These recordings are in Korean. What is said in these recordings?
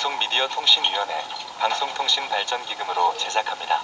방송미디어통신위원회 방송통신발전기금으로 제작합니다.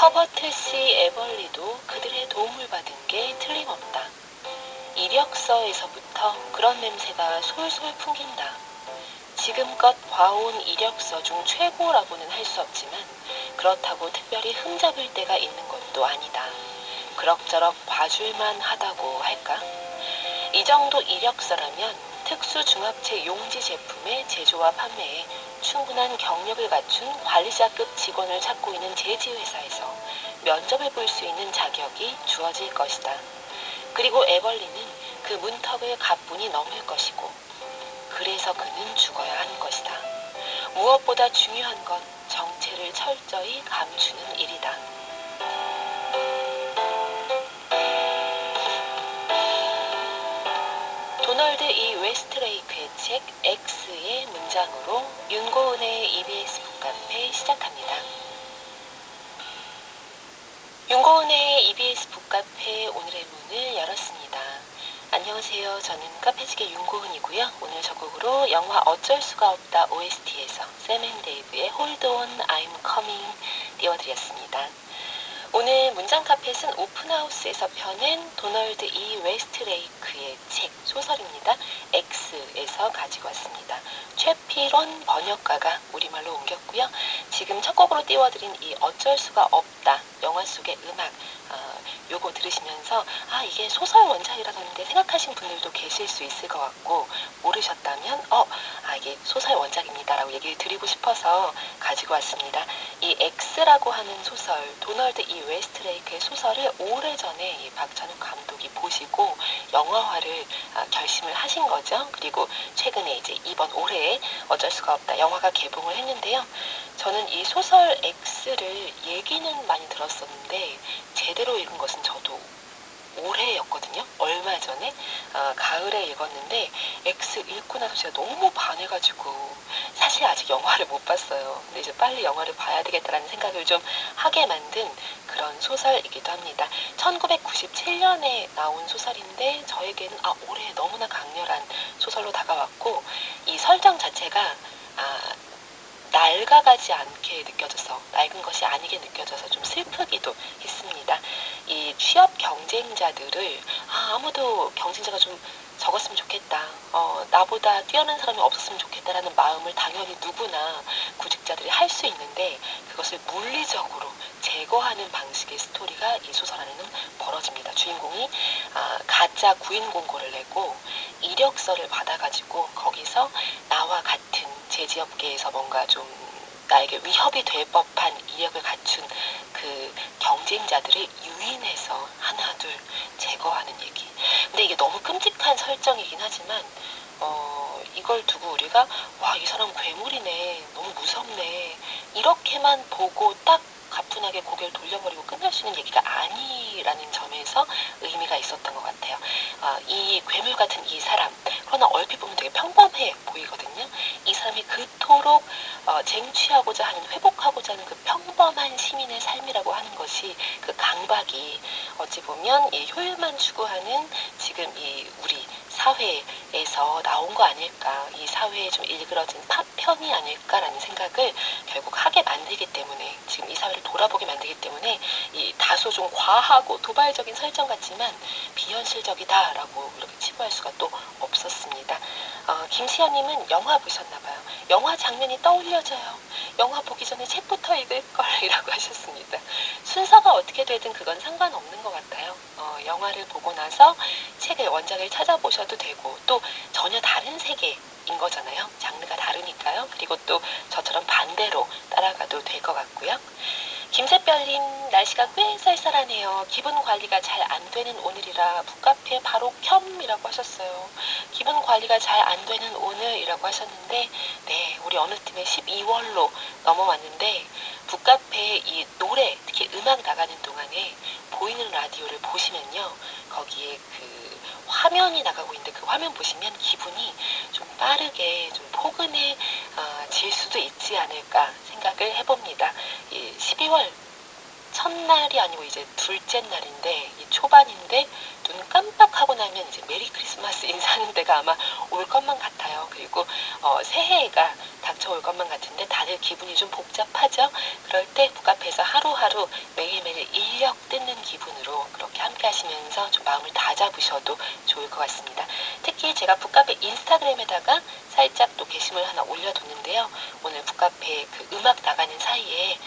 허버트 C. 에벌리도 그들의 도움을 받은 게 틀림없다. 이력서에서부터 그런 냄새가 솔솔 풍긴다. 지금껏 봐온 이력서 중 최고라고는 할 수 없지만 그렇다고 특별히 흠잡을 때가 있는 것도 아니다. 그럭저럭 봐줄만 하다고 할까? 이 정도 이력서라면 특수중합체 용지 제품의 제조와 판매에 충분한 경력을 갖춘 관리자급 직원을 찾고 있는 제지회사에서 면접을 볼 수 있는 자격이 주어질 것이다. 그리고 에벌리는 그 문턱을 가뿐히 넘을 것이고, 그래서 그는 죽어야 하는 것이다. 무엇보다 중요한 건 정체를 철저히 감추는 일이다. 도널드 E. 웨스트레이크의 책 X의 문장으로 윤고은의 EBS 북카페 시작합니다. 윤고은의 EBS 북카페 오늘의 문을 열었습니다. 안녕하세요. 저는 카페지게 윤고은이고요. 오늘 저 곡으로 영화 어쩔 수가 없다 OST에서 샘 앤 데이브의 Hold On I'm Coming 띄워드렸습니다. 오늘 문장카펫은 오픈하우스에서 펴낸 도널드 E. 웨스트레이크의 책 소설입니다. X에서 가지고 왔습니다. 최필원 번역가가 우리말로 옮겼고요. 지금 첫 곡으로 띄워드린 이 어쩔 수가 없다 영화 속의 음악 요거 들으시면서 이게 소설 원작이라던데 생각하신 분들도 계실 수 있을 것 같고, 모르셨다면 이게 소설 원작입니다 라고 얘기를 드리고 싶어서 가지고 왔습니다. 이 X라고 하는 소설, 도널드 E. 웨스트레이크의 소설을 오래전에 이 박찬욱 감독이 보시고 영화화를 결심을 하신 거죠. 그리고 최근에 이제 이번 올해에 어쩔 수가 없다 영화가 개봉을 했는데요. 저는 이 소설 X를 얘기는 많이 들었었는데 제대로 읽은 것은 저도 올해였거든요. 얼마 전에 가을에 읽었는데 X 읽고 나서 제가 너무 반해가지고 사실 아직 영화를 못 봤어요. 근데 이제 빨리 영화를 봐야 되겠다라는 생각을 좀 하게 만든 그런 소설이기도 합니다. 1997년에 나온 소설인데 저에게는 올해 너무나 강렬한 소설로 다가왔고, 이 설정 자체가 낡아가지 않게 느껴져서, 낡은 것이 아니게 느껴져서 좀 슬프기도 했습니다. 이 취업 경쟁자들을 아무도 경쟁자가 좀 적었으면 좋겠다, 나보다 뛰어난 사람이 없었으면 좋겠다라는 마음을 당연히 누구나 구직자들이 할 수 있는데, 그것을 물리적으로 제거하는 방식의 스토리가 이 소설 안에는 벌어집니다. 주인공이 가짜 구인 공고를 내고 이력서를 받아가지고 거기서 나와 같은 제지업계에서 뭔가 좀 나에게 위협이 될 법한 이력을 갖춘 그 경쟁자들을 유인해서 하나 둘 제거하는 얘기. 근데 이게 너무 끔찍한 설정이긴 하지만 이걸 두고 우리가 이 사람 괴물이네, 너무 무섭네, 이렇게만 보고 딱 가뿐하게 고개를 돌려버리고 끝날 수 있는 얘기가 아니라는 점에서 의미가 있었던 것 같아요. 이 괴물 같은 이 사람, 그러나 얼핏 보면 되게 평범해 보이거든요. 이 사람이 그토록 쟁취하고자 하는, 회복하고자 하는 그 평범한 시민의 삶이라고 하는 것이, 그 강박이 어찌 보면 이 효율만 추구하는 지금 이 우리 사회에서 나온 거 아닐까, 이 사회에 좀 일그러진 파편이 아닐까라는 생각을 결국 하게 만들기 때문에, 지금 이 사회를 돌아보게 만들기 때문에 이 다소 좀 과하고 도발적인 설정 같지만 비현실적이다라고 이렇게 치부할 수가 또 없었습니다. 김시아님은 영화 보셨나봐요. 영화 장면이 떠올려져요. 영화 보기 전에 책부터 읽을걸 이라고 하셨습니다. 순서가 어떻게 되든 그건 상관없는 것 같아요. 영화를 보고 나서 책을, 원작을 찾아보셔도 되고, 또 전혀 다른 세계인 거잖아요. 장르가 다르니까요. 그리고 또 저처럼 반대로 따라가도 될 것 같고요. 김새별님, 날씨가 꽤 쌀쌀하네요. 기분 관리가 잘 안 되는 오늘이라 북카페 바로 켬이라고 하셨어요. 기분 관리가 잘 안 되는 오늘이라고 하셨는데, 네, 우리 어느 틈에 12월로 넘어왔는데, 북카페 이 노래, 특히 음악 나가는 동안에 보이는 라디오를 보시면요, 거기에 그 화면이 나가고 있는데 그 화면 보시면 기분이 좀 빠르게, 좀 포근해 질 수도 있지 않을까 생각을 해봅니다. 이 12월 첫날이 아니고 이제 둘째 날인데 이 초반인데 눈 깜빡하고 나면 이제 메리 크리스마스 인사하는 데가 아마 올 것만 같아요. 그리고 새해가 닥쳐올 것만 같은데 다들 기분이 좀 복잡하죠. 그럴 때 북카페에서 하루하루 매일매일 인력 뜯는 기분으로 그렇게 함께 하시면서 좀 마음을 다잡으셔도 좋을 것 같습니다. 특히 제가 북카페 인스타그램에다가 살짝 또 게시물 하나 올려뒀는데요. 오늘 북카페 그 음악 나가는 사이에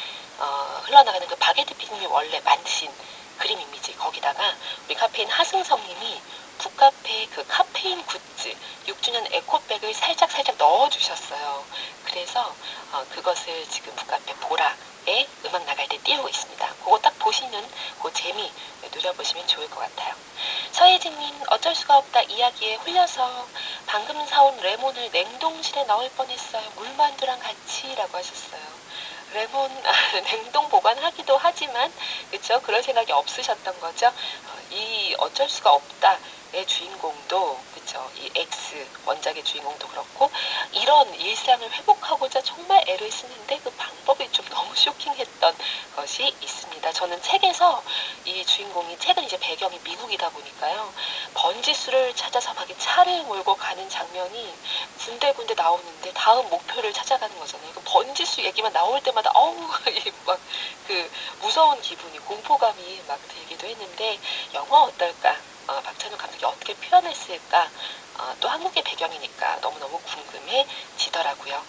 흘러나가는 그 바게트 피디님이 원래 만드신 그림 이미지 거기다가 우리 카페인 하승성님이 북카페 그 카페인 굿즈 6주년 에코백을 살짝 넣어주셨어요. 그래서 그것을 지금 북카페 보라에 음악 나갈 때 띄우고 있습니다. 그거 딱 보시는 그 재미 누려보시면 좋을 것 같아요. 서혜진님, 어쩔 수가 없다 이야기에 홀려서 방금 사온 레몬을 냉동실에 넣을 뻔했어요. 물만두랑 같이라고 하셨어요. 레몬 냉동 보관하기도 하지만 그렇죠? 그럴 생각이 없으셨던 거죠. 이 어쩔 수가 없다의 주인공도 그렇죠? 이 X 원작의 주인공도 그렇고 이런 일상을 회복하고자 정말 애를 쓰는데 그 방법이 좀 너무 쇼킹했던 것이 있습니다. 저는 책에서 이 주인공이 책은 이제 배경이 미국이다 보니까요. 번지수를 찾아서 막 차를 몰고 가는 장면이 군데군데 나오는데 다음 목표를 찾아가는 거잖아요. 그 번지수 얘기만 나올 때마다 어우 막 그 무서운 기분이 공포감이 막 들기도 했는데 영화 어떨까? 박찬욱 감독이 어떻게 표현했을까? 또 한국의 배경이니까 너무너무 궁금해지더라고요.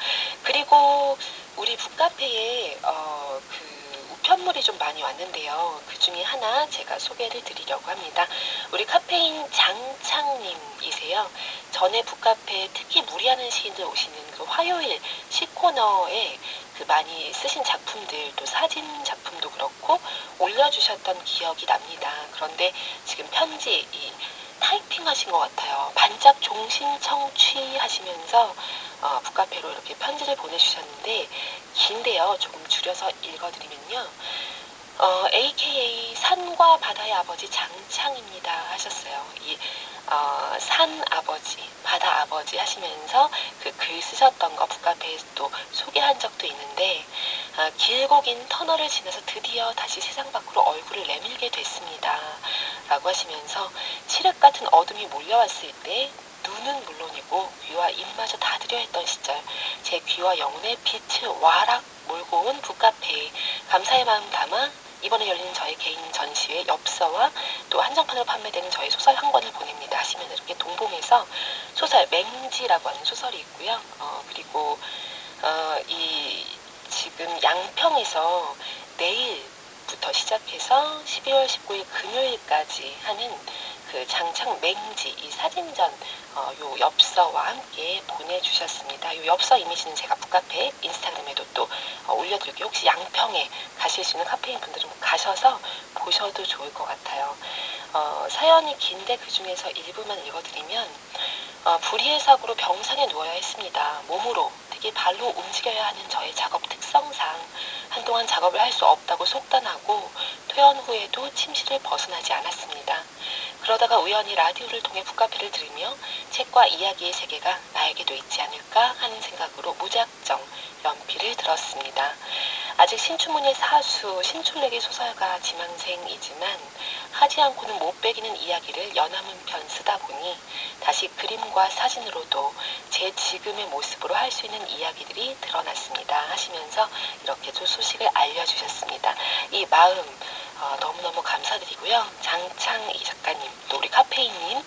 그리고 우리 북카페에 그 우편물이 좀 많이 왔는데요. 그 중에 하나 제가 소개를 드리려고 합니다. 우리 카페인 장창님이세요. 전에 북카페 특히 무리하는 시인들 오시는 그 화요일 시코너에 그 많이 쓰신 작품들 또 사진 작품도 그렇고 올려주셨던 기억이 납니다. 그런데 지금 편지 이 타이핑 하신 것 같아요. 반짝 종신 청취하시면서 북카페로 이렇게 편지를 보내주셨는데 긴데요. 조금 줄여서 읽어드리면요. AKA 산과 바다의 아버지 장창입니다 하셨어요. 이 산 아버지, 바다 아버지 하시면서 그 글 쓰셨던 거 북카페에서 또 소개한 적도 있는데 길고 긴 터널을 지나서 드디어 다시 세상 밖으로 얼굴을 내밀게 됐습니다. 라고 하시면서 칠흑 같은 어둠이 몰려왔을 때 눈은 물론이고 귀와 입마저 닫으려 했던 시절 제 귀와 영혼의 빛을 와락 몰고 온 북카페에 감사의 마음 담아 이번에 열리는 저의 개인 전시회 엽서와 또 한정판으로 판매되는 저의 소설 한 권을 보냅니다 하시면 이렇게 동봉해서 소설 맹지라고 하는 소설이 있고요. 그리고 이 지금 양평에서 내일부터 시작해서 12월 19일 금요일까지 하는 그 장창 맹지 이 사진전 요 엽서와 함께 보내주셨습니다. 요 엽서 이미지는 제가 북카페 인스타그램에도 또 올려드릴게요. 혹시 양평에 가실 수 있는 카페인 분들은 가셔서 보셔도 좋을 것 같아요. 사연이 긴데 그 중에서 일부만 읽어드리면 불의의 사고로 병상에 누워야 했습니다. 몸으로, 특히 발로 움직여야 하는 저의 작업 특성상 한동안 작업을 할 수 없다고 속단하고 퇴원 후에도 침실을 벗어나지 않았습니다. 그러다가 우연히 라디오를 통해 북카페를 들으며 책과 이야기의 세계가 나에게도 있지 않을까 하는 생각으로 무작정 연필을 들었습니다. 아직 신춘문예 사수, 신출내기 소설가 지망생이지만 하지 않고는 못 배기는 이야기를 연화문 편 쓰다 보니 다시 그림과 사진으로도 제 지금의 모습으로 할 수 있는 이야기들이 드러났습니다 하시면서 이렇게 또 소식을 알려주셨습니다. 이 마음 너무너무 감사드리고요. 장창희 작가님, 또 우리 카페인님,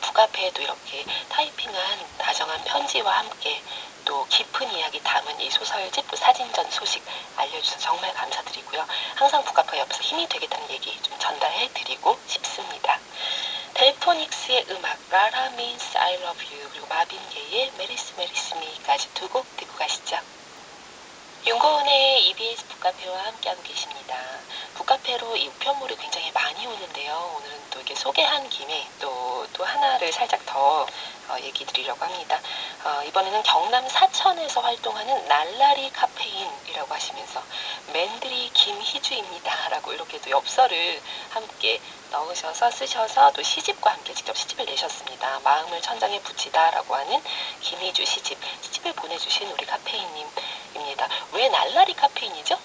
북카페에도 이렇게 타이핑한 다정한 편지와 함께 또 깊은 이야기 담은 이 소설집 또 사진전 소식 알려주셔서 정말 감사드리고요. 항상 북카페 옆에서 힘이 되겠다는 얘기 좀 전달해드리고 싶습니다. 델포닉스의 음악 라라 means I love you 그리고 마빈 게이의 메리스 메리스 미까지 두 곡 듣고 가시죠. 윤고은의 EBS 북카페와 함께하고 계십니다. 북카페로 이 우편물이 굉장히 많이 오는데요. 오늘은 또 이렇게 소개한 김에 또 하나를 살짝 더 얘기 드리려고 합니다. 이번에는 경남 사천에서 활동하는 날라리 카페인이라고 하시면서 맨들이 김희주입니다. 라고 이렇게 또 엽서를 함께 넣으셔서 쓰셔서 또 시집과 함께 직접 시집을 내셨습니다. 마음을 천장에 붙이다 라고 하는 김희주 시집을 보내주신 우리 카페인님입니다. 왜 날라리 카페인이죠?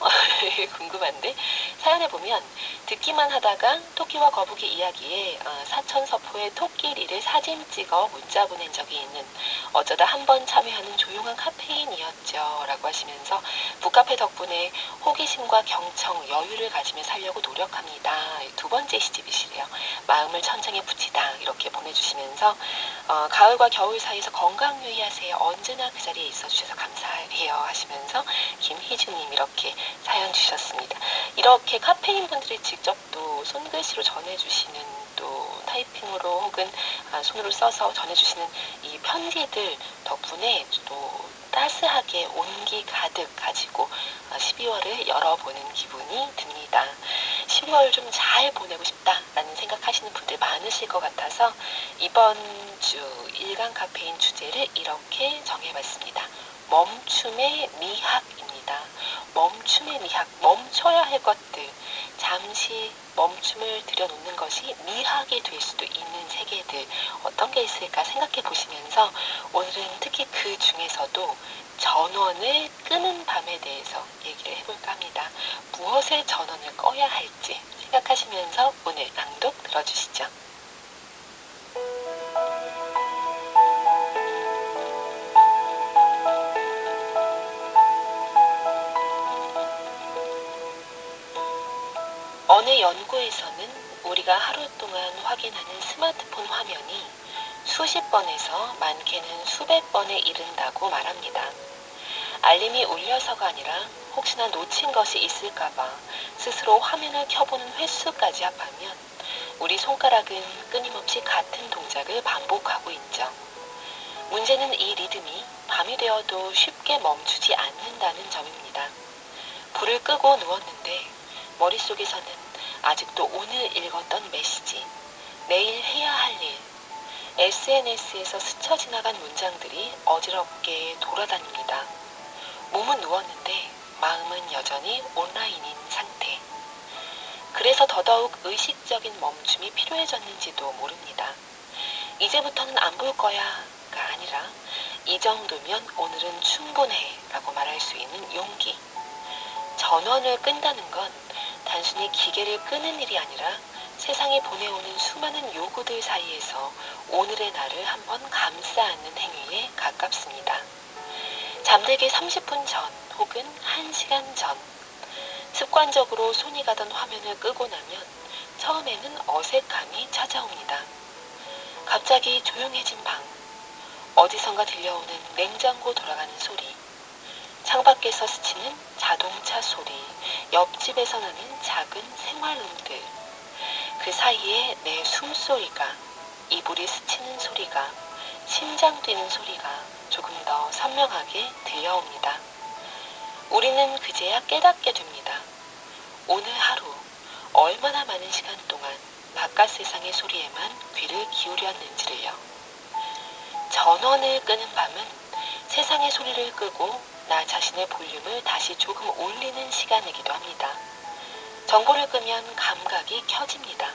궁금한데 사연에 보면 듣기만 하다가 토끼와 거북이 이야기에 사천 서포의 토끼리를 사진 찍어 문자 보낸 적이 있는 어쩌다 한번 참여하는 조용한 카페인이었죠 라고 하시면서 북카페 덕분에 호기심과 경청, 여유를 가지며 살려고 노력합니다. 두 번째 시집이시래요. 마음을 천장에 붙이다 이렇게 보내주시면서 가을과 겨울 사이에서 건강 유의하세요. 언제나 그 자리에 있어주셔서 감사해요 하시면서 김희주님 이렇게 사연 주셨습니다. 이렇게 카페인 분들이 직접 또 손글씨로 전해주시는 또 타이핑으로 혹은 손으로 써서 전해주시는 이 편지들 덕분에 또 따스하게 온기 가득 가지고 12월을 열어보는 기분이 듭니다. 12월 좀 잘 보내고 싶다라는 생각하시는 분들 많으실 것 같아서 이번 주 일간 카페인 주제를 이렇게 정해봤습니다. 멈춤의 미학입니다. 멈춤의 미학, 멈춰야 할 것들, 잠시 멈춤을 들여놓는 것이 미학이 될 수도 있는 세계들 어떤 게 있을까 생각해 보시면서 오늘은 특히 그 중에서도 전원을 끄는 밤에 대해서 얘기를 해볼까 합니다. 무엇에 전원을 꺼야 할지 생각하시면서 오늘 낭독 들어주시죠. 어느 연구에서는 우리가 하루 동안 확인하는 스마트폰 화면이 수십 번에서 많게는 수백 번에 이른다고 말합니다. 알림이 울려서가 아니라 혹시나 놓친 것이 있을까봐 스스로 화면을 켜보는 횟수까지 합하면 우리 손가락은 끊임없이 같은 동작을 반복하고 있죠. 문제는 이 리듬이 밤이 되어도 쉽게 멈추지 않는다는 점입니다. 불을 끄고 누웠는데 머릿속에서는 아직도 오늘 읽었던 메시지, 내일 해야 할 일, SNS에서 스쳐 지나간 문장들이 어지럽게 돌아다닙니다. 몸은 누웠는데 마음은 여전히 온라인인 상태. 그래서 더더욱 의식적인 멈춤이 필요해졌는지도 모릅니다. 이제부터는 안 볼 거야가 아니라 이 정도면 오늘은 충분해 라고 말할 수 있는 용기. 전원을 끈다는 건 단순히 기계를 끄는 일이 아니라 세상이 보내오는 수많은 요구들 사이에서 오늘의 나를 한번 감싸 안는 행위에 가깝습니다. 잠들기 30분 전 혹은 1시간 전 습관적으로 손이 가던 화면을 끄고 나면 처음에는 어색함이 찾아옵니다. 갑자기 조용해진 방, 어디선가 들려오는 냉장고 돌아가는 소리, 창밖에서 스치는 자동차 소리, 옆집에서 나는 작은 생활음들, 그 사이에 내 숨소리가, 이불이 스치는 소리가, 심장 뛰는 소리가 조금 더 선명하게 들려옵니다. 우리는 그제야 깨닫게 됩니다. 오늘 하루 얼마나 많은 시간 동안 바깥 세상의 소리에만 귀를 기울였는지를요. 전원을 끄는 밤은 세상의 소리를 끄고 나 자신의 볼륨을 다시 조금 올리는 시간이기도 합니다. 정보를 끄면 감각이 켜집니다.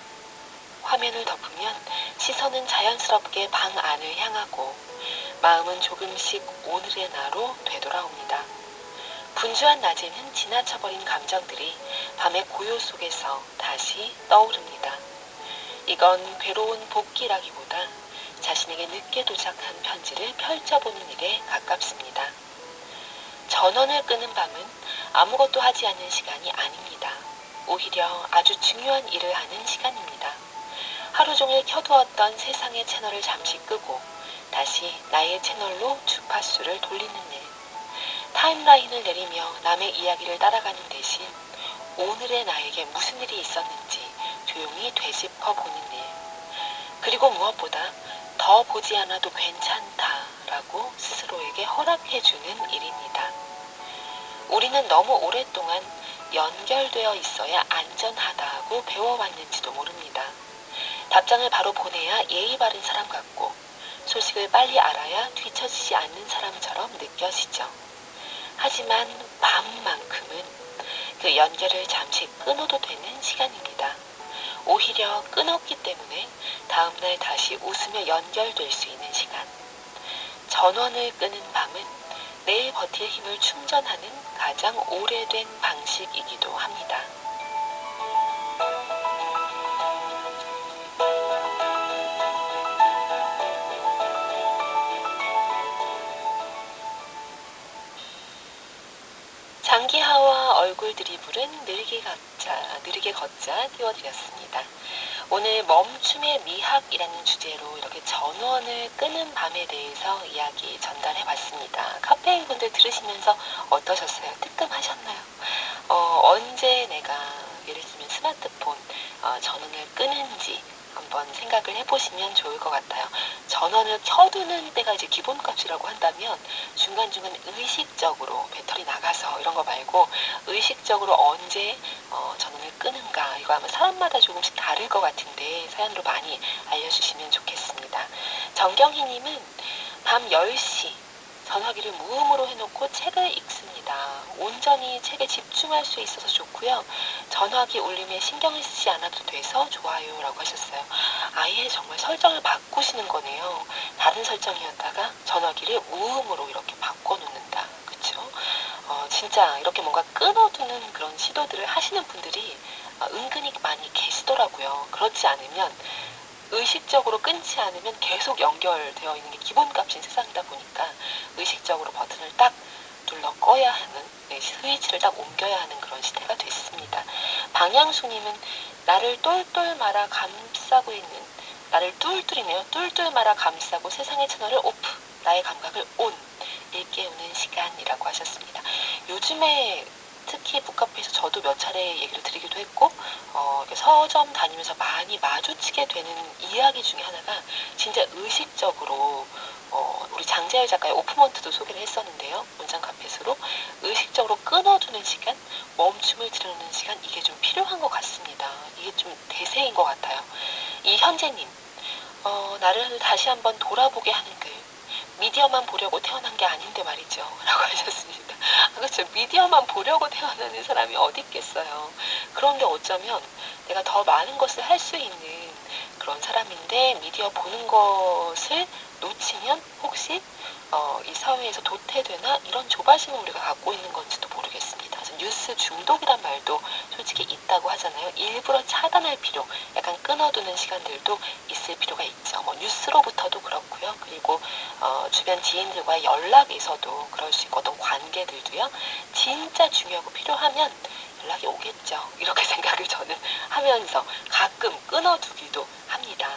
화면을 덮으면 시선은 자연스럽게 방 안을 향하고 마음은 조금씩 오늘의 나로 되돌아옵니다. 분주한 낮에는 지나쳐버린 감정들이 밤의 고요 속에서 다시 떠오릅니다. 이건 괴로운 복기라기보다 자신에게 늦게 도착한 편지를 펼쳐보는 일에 가깝습니다. 전원을 끄는 밤은 아무것도 하지 않는 시간이 아닙니다. 오히려 아주 중요한 일을 하는 시간입니다. 하루 종일 켜두었던 세상의 채널을 잠시 끄고 다시 나의 채널로 주파수를 돌리는 일. 타임라인을 내리며 남의 이야기를 따라가는 대신 오늘의 나에게 무슨 일이 있었는지 조용히 되짚어 보는 일. 그리고 무엇보다 더 보지 않아도 괜찮다라고 스스로에게 허락해주는 일입니다. 우리는 너무 오랫동안 연결되어 있어야 안전하다고 배워왔는지도 모릅니다. 답장을 바로 보내야 예의 바른 사람 같고 소식을 빨리 알아야 뒤처지지 않는 사람처럼 느껴지죠. 하지만 밤만큼은 그 연결을 잠시 끊어도 되는 시간입니다. 오히려 끊었기 때문에 다음날 다시 웃으며 연결될 수 있는 시간. 전원을 끄는 밤은 내일 버틸 힘을 충전하는 가장 오래된 방식이기도 합니다. 장기하와 얼굴 드리블은 느리게 걷자 띄워드렸습니다. 오늘 멈춤의 미학이라는 주제로 이렇게 전원을 끄는 밤에 대해서 이야기 전달해봤습니다. 카페인 분들 들으시면서 어떠셨어요? 뜨끔하셨나요? 언제 내가 예를 들면 스마트폰 전원을 끄는지 한번 생각을 해보시면 좋을 것 같아요. 전원을 켜두는 때가 이제 기본값이라고 한다면 중간중간 의식적으로 배터리 나가서 이런 거 말고 의식적으로 언제 전원을 끄는가 이거 아마 사람마다 조금씩 다를 것 같은데 사연으로 많이 알려주시면 좋겠습니다. 정경희님은 밤 10시 전화기를 무음으로 해놓고 책을 읽습니다. 온전히 책에 집중할 수 있어서 좋고요. 전화기 울림에 신경을 쓰지 않아도 돼서 좋아요 라고 하셨어요. 아예 정말 설정을 바꾸시는 거네요. 다른 설정이었다가 전화기를 무음으로 이렇게 바꿔놓는다. 그쵸? 진짜 이렇게 뭔가 끊어두는 그런 시도들을 하시는 분들이 은근히 많이 계시더라고요. 그렇지 않으면 의식적으로 끊지 않으면 계속 연결되어 있는 게 기본값인 세상이다 보니까 의식적으로 버튼을 딱 눌러 꺼야 하는 스위치를 딱 옮겨야 하는 그런 시대가 됐습니다. 방향수님은 나를 똘똘 말아 감싸고 있는 나를 똘똘이네요. 똘똘 말아 감싸고 세상의 채널을 오프 나의 감각을 온 일깨우는 시간이라고 하셨습니다. 요즘에 특히 북카페에서 저도 몇 차례 얘기를 드리기도 했고 서점 다니면서 많이 마주치게 되는 이야기 중에 하나가 진짜 의식적으로 우리 장재열 작가의 오프먼트도 소개를 했었는데요. 문장 카펫으로 의식적으로 끊어두는 시간, 멈춤을 들여놓는 시간 이게 좀 필요한 것 같습니다. 이게 좀 대세인 것 같아요. 이현재님, 나를 다시 한번 돌아보게 하는 글. 미디어만 보려고 태어난 게 아닌데 말이죠. 라고 하셨습니다. 그렇죠. 미디어만 보려고 태어나는 사람이 어디 있겠어요. 그런데 어쩌면 내가 더 많은 것을 할 수 있는 그런 사람인데 미디어 보는 것을 놓치면 혹시 이 사회에서 도태되나 이런 조바심을 우리가 갖고 있는 건지도 모르겠습니다. 그래서 뉴스 중독이란 말도 솔직히 있다고 하잖아요. 일부러 차단할 필요, 약간 끊어두는 시간들도 있을 필요가 있죠. 뭐 뉴스로부터도 그렇고요. 그리고 주변 지인들과의 연락에서도 그럴 수 있고 어떤 관계들도요. 진짜 중요하고 필요하면 연락이 오겠죠. 이렇게 생각을 저는 하면서 가끔 끊어두기도 합니다.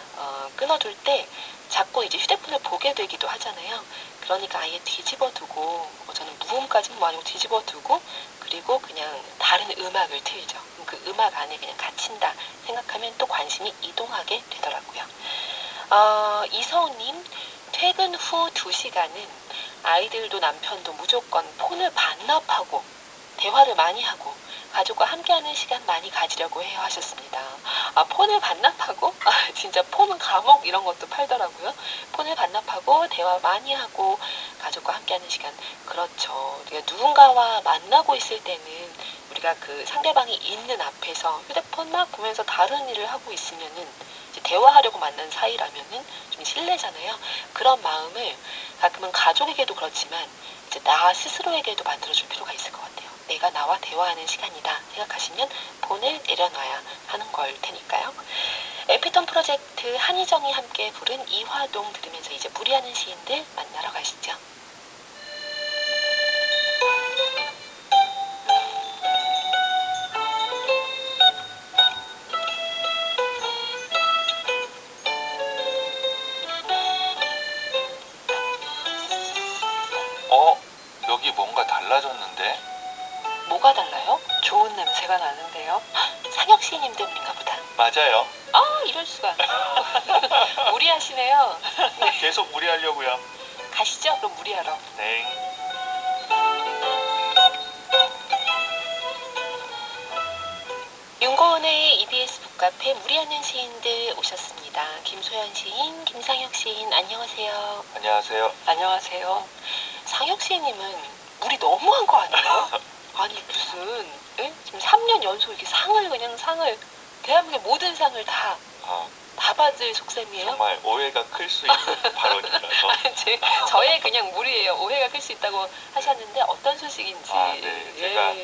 끊어둘 때 자꾸 이제 휴대폰을 보게 되기도 하잖아요. 그러니까 아예 뒤집어두고 저는 무음까지는 뭐 아니고 뒤집어두고 그리고 그냥 다른 음악을 틀죠. 그 음악 안에 그냥 갇힌다 생각하면 또 관심이 이동하게 되더라고요. 이서우님 퇴근 후 2시간은 아이들도 남편도 무조건 폰을 반납하고 대화를 많이 하고 가족과 함께하는 시간 많이 가지려고 해요 하셨습니다. 폰을 반납하고 진짜 폰 감옥 이런 것도 팔더라고요. 폰을 반납하고 대화 많이 하고 가족과 함께하는 시간 그렇죠. 누군가와 만나고 있을 때는 우리가 그 상대방이 있는 앞에서 휴대폰 막 보면서 다른 일을 하고 있으면은 이제 대화하려고 만난 사이라면은 좀 실례잖아요. 그런 마음을 가끔은 가족에게도 그렇지만 이제 나 스스로에게도 만들어줄 필요가 있을 것 같아요. 내가 나와 대화하는 시간이다 생각하시면 폰을 내려놔야 하는 걸 테니까요. 에피톤 프로젝트 한희정이 함께 부른 이화동 들으면서 이제 무리하는 시인들 만나러 가시죠. 여기 뭔가 달라졌는데? 뭐가 달라요? 좋은 냄새가 나는데요. 상혁 시인님 때문인가 보다. 맞아요. 이럴 수가. 무리하시네요. 계속 무리하려고요. 가시죠. 그럼 무리하러. 네. 이번에 EBS 북카페 무리하는 시인들 오셨습니다. 김소연 시인, 김상혁 시인, 안녕하세요. 안녕하세요. 안녕하세요. 상혁 시인님은 무리 너무한 거 아니에요? 아니 무슨 지금 3년 연속 이렇게 상을 대한민국 모든 상을 다 받을 속셈이에요? 정말 오해가 클 수 있는 발언이라서 저의 그냥 무리예요. 오해가 클 수 있다고 하셨는데 어떤 소식인지. 네. 제가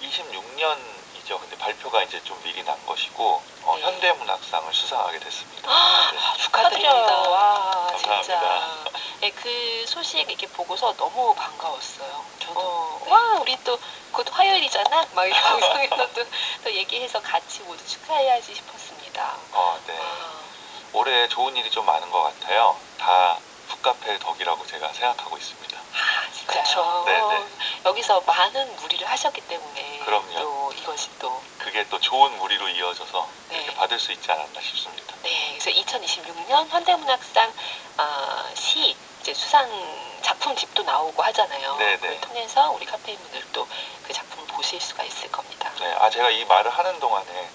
26년이죠. 근데 발표가 이제 좀 미리 난 것이고 네. 현대문학상을 수상하게 됐습니다. 네. 축하드립니다. 와, 감사합니다. 진짜. 네, 그 소식 이렇게 보고서 너무 반가웠어요. 저도. 네. 와, 우리 또 곧 화요일이잖아. 막 이 방송에서 또 얘기해서 같이 모두 축하해야지 싶었습니다. 네. 올해 좋은 일이 좀 많은 것 같아요. 다 북카페 덕이라고 제가 생각하고 있습니다. 진짜요? 그쵸. 네네. 여기서 많은 무리를 하셨기 때문에 그럼요. 또 이것이 또 그게 또 좋은 무리로 이어져서 네. 이렇게 받을 수 있지 않았나 싶습니다. 네, 그래서 2026년 현대문학상 시 이제 수상 작품집도 나오고 하잖아요. 네네. 그걸 통해서 우리 카페인분들 또 그 작품 보실 수가 있을 겁니다. 네, 제가 이 말을 하는 동안에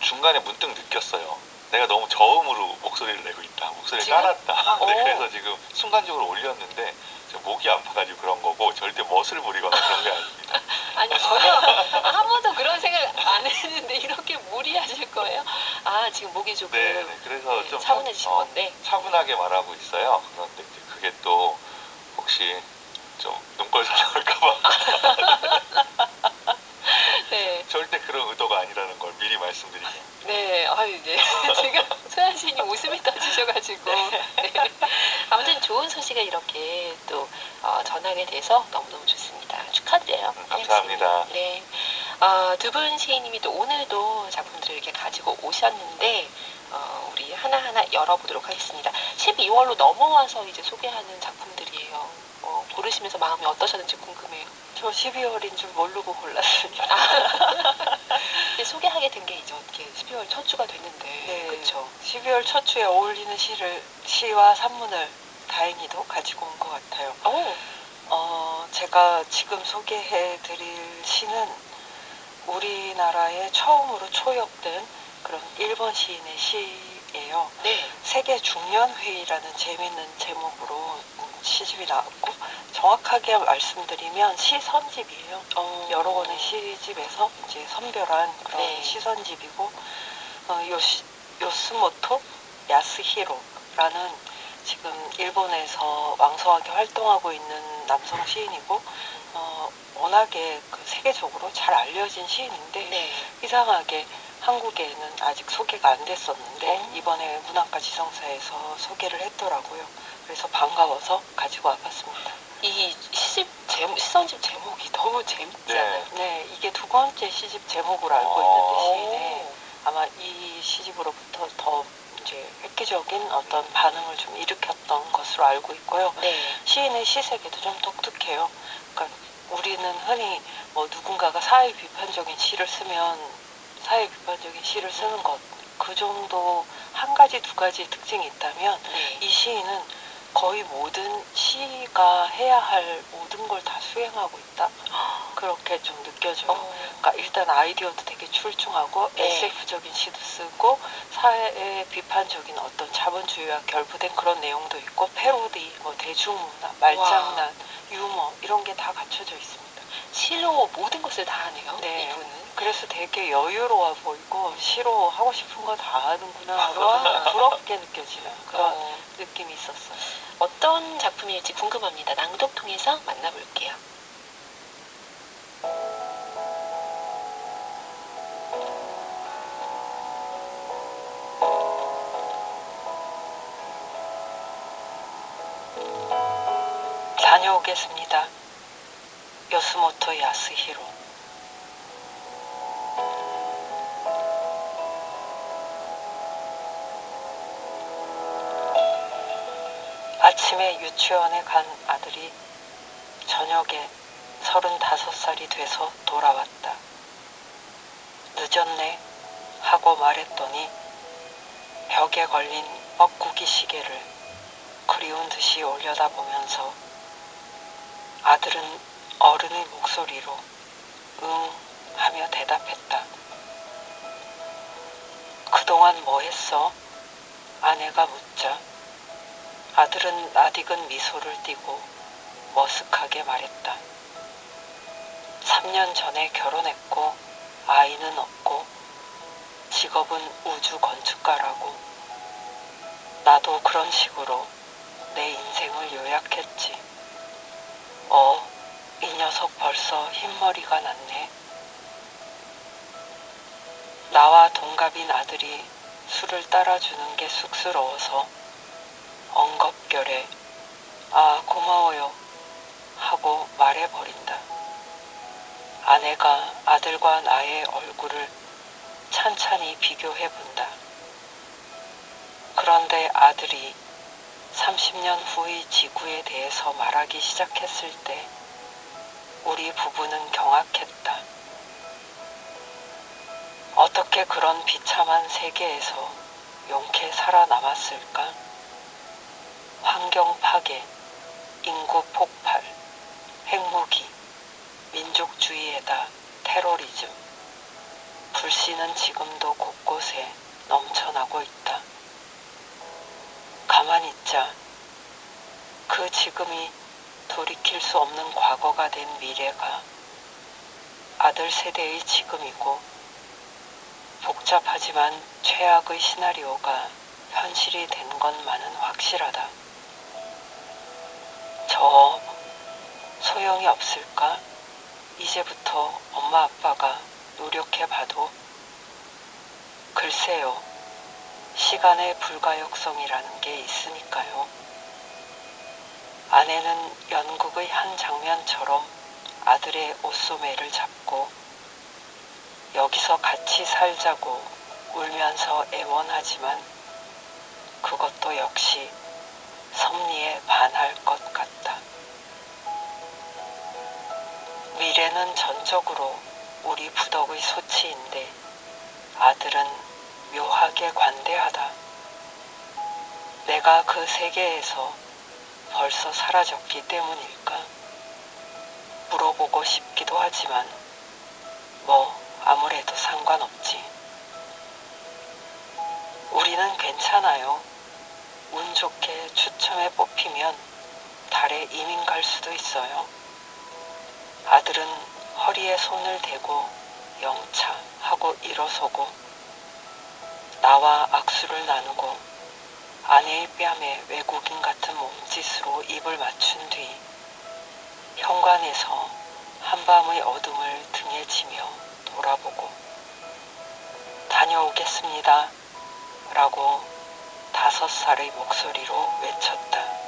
중간에 문득 느꼈어요. 내가 너무 저음으로 목소리를 내고 있다. 목소리를 지금? 깔았다. 네, 그래서 지금 순간적으로 올렸는데 목이 아파가지고 그런 거고 절대 멋을 부리거나 그런 게 아닙니다. 아니 전혀 아무도 그런 생각 안 했는데 이렇게 무리하실 거예요? 지금 목이 조금 네, 그래서 좀 차분해지신 건데 차분하게 말하고 있어요. 그런데 이제 그게 또 혹시 좀 눈꼴사 나올까봐 네. 절대 그런 의도가 아니라는 걸 미리 말씀드리면. 네, 네. 지금 소연 씨님 웃음이 터지셔가지고. 네. 아무튼 좋은 소식을 이렇게 또 전하게 돼서 너무너무 좋습니다. 축하드려요. 감사합니다. 네. 두 분 시인님이 또 오늘도 작품들을 이렇게 가지고 오셨는데, 우리 하나하나 열어보도록 하겠습니다. 12월로 넘어와서 이제 소개하는 작품들이에요. 고르시면서 마음이 어떠셨는지 궁금해요. 저 12월인 줄 모르고 골랐습니다. 근데 소개하게 된 게 이제 어떻게 12월 첫 주가 됐는데, 네. 그쵸? 12월 첫 주에 어울리는 시와 산문을 다행히도 가지고 온 것 같아요. 제가 지금 소개해드릴 시는 우리나라에 처음으로 초역된 그런 일본 시인의 시예요. 네. 세계 중년회의라는 재미있는 제목으로 시집이 나왔고, 정확하게 말씀드리면 시선집이에요. 여러 권의 시집에서 이제 선별한 그런 네. 시선집이고, 요스모토 야스히로라는 지금 일본에서 왕성하게 활동하고 있는 남성 시인이고, 워낙에 세계적으로 잘 알려진 시인인데, 네. 이상하게 한국에는 아직 소개가 안 됐었는데 이번에 문학과 지성사에서 소개를 했더라고요. 그래서 반가워서 가지고 와봤습니다. 이 시선집 제목이 너무 재밌지 않아요? 네, 이게 두 번째 시집 제목으로 알고 있는데 시인의 아마 이 시집으로부터 더 이제 획기적인 어떤 반응을 좀 일으켰던 것으로 알고 있고요. 네. 시인의 시색에도 좀 독특해요. 그러니까 우리는 흔히 누군가가 사회 비판적인 시를 쓰는 것, 그 정도 한 가지 두 가지 특징이 있다면 이 시인은 거의 모든 시가 해야 할 모든 걸 다 수행하고 있다. 그렇게 좀 느껴져요. 그러니까 일단 아이디어도 되게 출중하고 SF적인 시도 쓰고 사회 비판적인 어떤 자본주의와 결부된 그런 내용도 있고 패러디, 대중문화, 말장난, 유머 이런 게 다 갖춰져 있습니다. 시로 모든 것을 다 하네요. 네. 이분은. 그래서 되게 여유로워 보이고 시로 하고 싶은 거 다 하는구나 하고 부럽게 느껴지는 그런 느낌이 있었어요. 어떤 작품일지 궁금합니다. 낭독 통해서 만나볼게요. 다녀오겠습니다. 요스모토 야스히로. 아침에 유치원에 간 아들이 저녁에 35살이 돼서 돌아왔다. 늦었네 하고 말했더니 벽에 걸린 뻐꾸기 시계를 그리운 듯이 올려다보면서 아들은 어른의 목소리로 응 하며 대답했다. 그동안 뭐 했어? 아내가 묻자 아들은 낯익은 미소를 띠고 머쓱하게 말했다. 3년 전에 결혼했고 아이는 없고 직업은 우주 건축가라고. 나도 그런 식으로 내 인생을 요약했지. 이 녀석 벌써 흰머리가 났네. 나와 동갑인 아들이 술을 따라주는 게 쑥스러워서 엉겁결에 고마워요 하고 말해버린다. 아내가 아들과 나의 얼굴을 찬찬히 비교해본다. 그런데 아들이 30년 후의 지구에 대해서 말하기 시작했을 때 우리 부부는 경악했다. 어떻게 그런 비참한 세계에서 용케 살아남았을까? 환경 파괴, 인구 폭발, 핵무기, 민족주의에다 테러리즘, 불씨는 지금도 곳곳에 넘쳐나고 있다. 가만히 있자. 그 지금이 돌이킬 수 없는 과거가 된 미래가 아들 세대의 지금이고 복잡하지만 최악의 시나리오가 현실이 된 것만은 확실하다. 저 소용이 없을까? 이제부터 엄마 아빠가 노력해봐도. 글쎄요. 시간의 불가역성이라는 게 있으니까요. 아내는 연극의 한 장면처럼 아들의 옷소매를 잡고 여기서 같이 살자고 울면서 애원하지만 그것도 역시 섭리에 반할 것 같다. 미래는 전적으로 우리 부덕의 소치인데 아들은 묘하게 관대하다. 내가 그 세계에서 벌써 사라졌기 때문일까? 물어보고 싶기도 하지만 아무래도 상관없지. 우리는 괜찮아요. 운 좋게 추첨에 뽑히면 달에 이민 갈 수도 있어요. 아들은 허리에 손을 대고 영차 하고 일어서고 나와 악수를 나누고 아내의 뺨에 외국인 같은 몸짓으로 입을 맞춘 뒤 현관에서 한밤의 어둠을 등에 지며 돌아보고 다녀오겠습니다 라고 5살의 목소리로 외쳤다.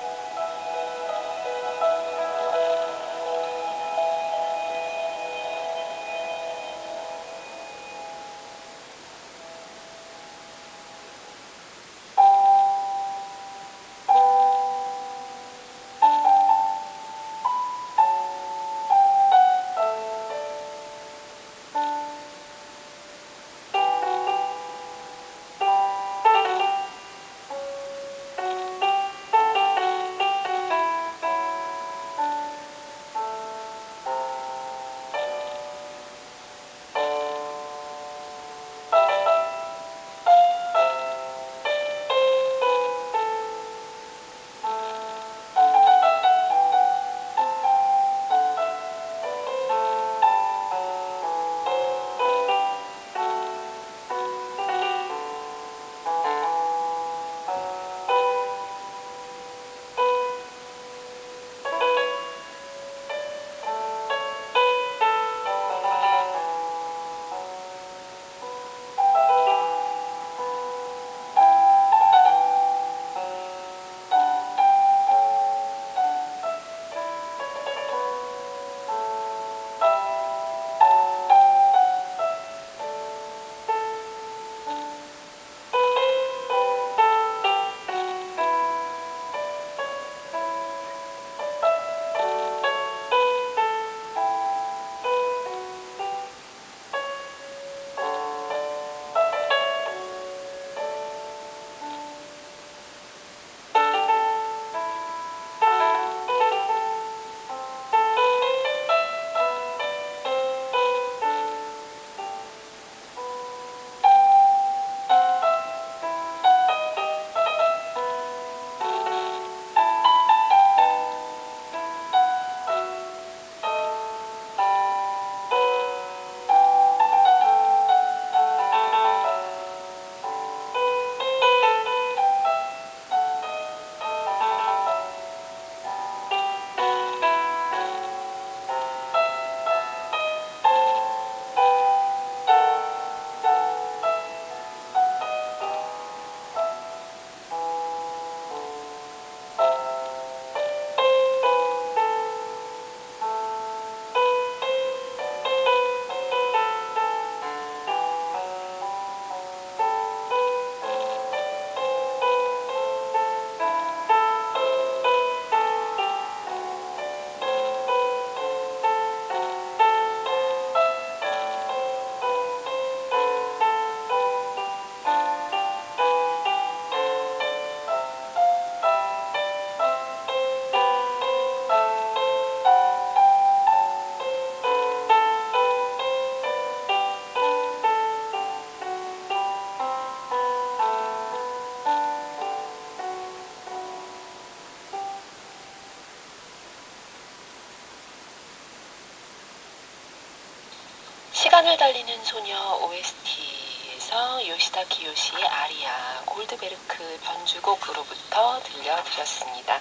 시간을 달리는 소녀 OST에서 요시다 키요시의 아리아, 골드베르크 변주곡으로부터 들려드렸습니다.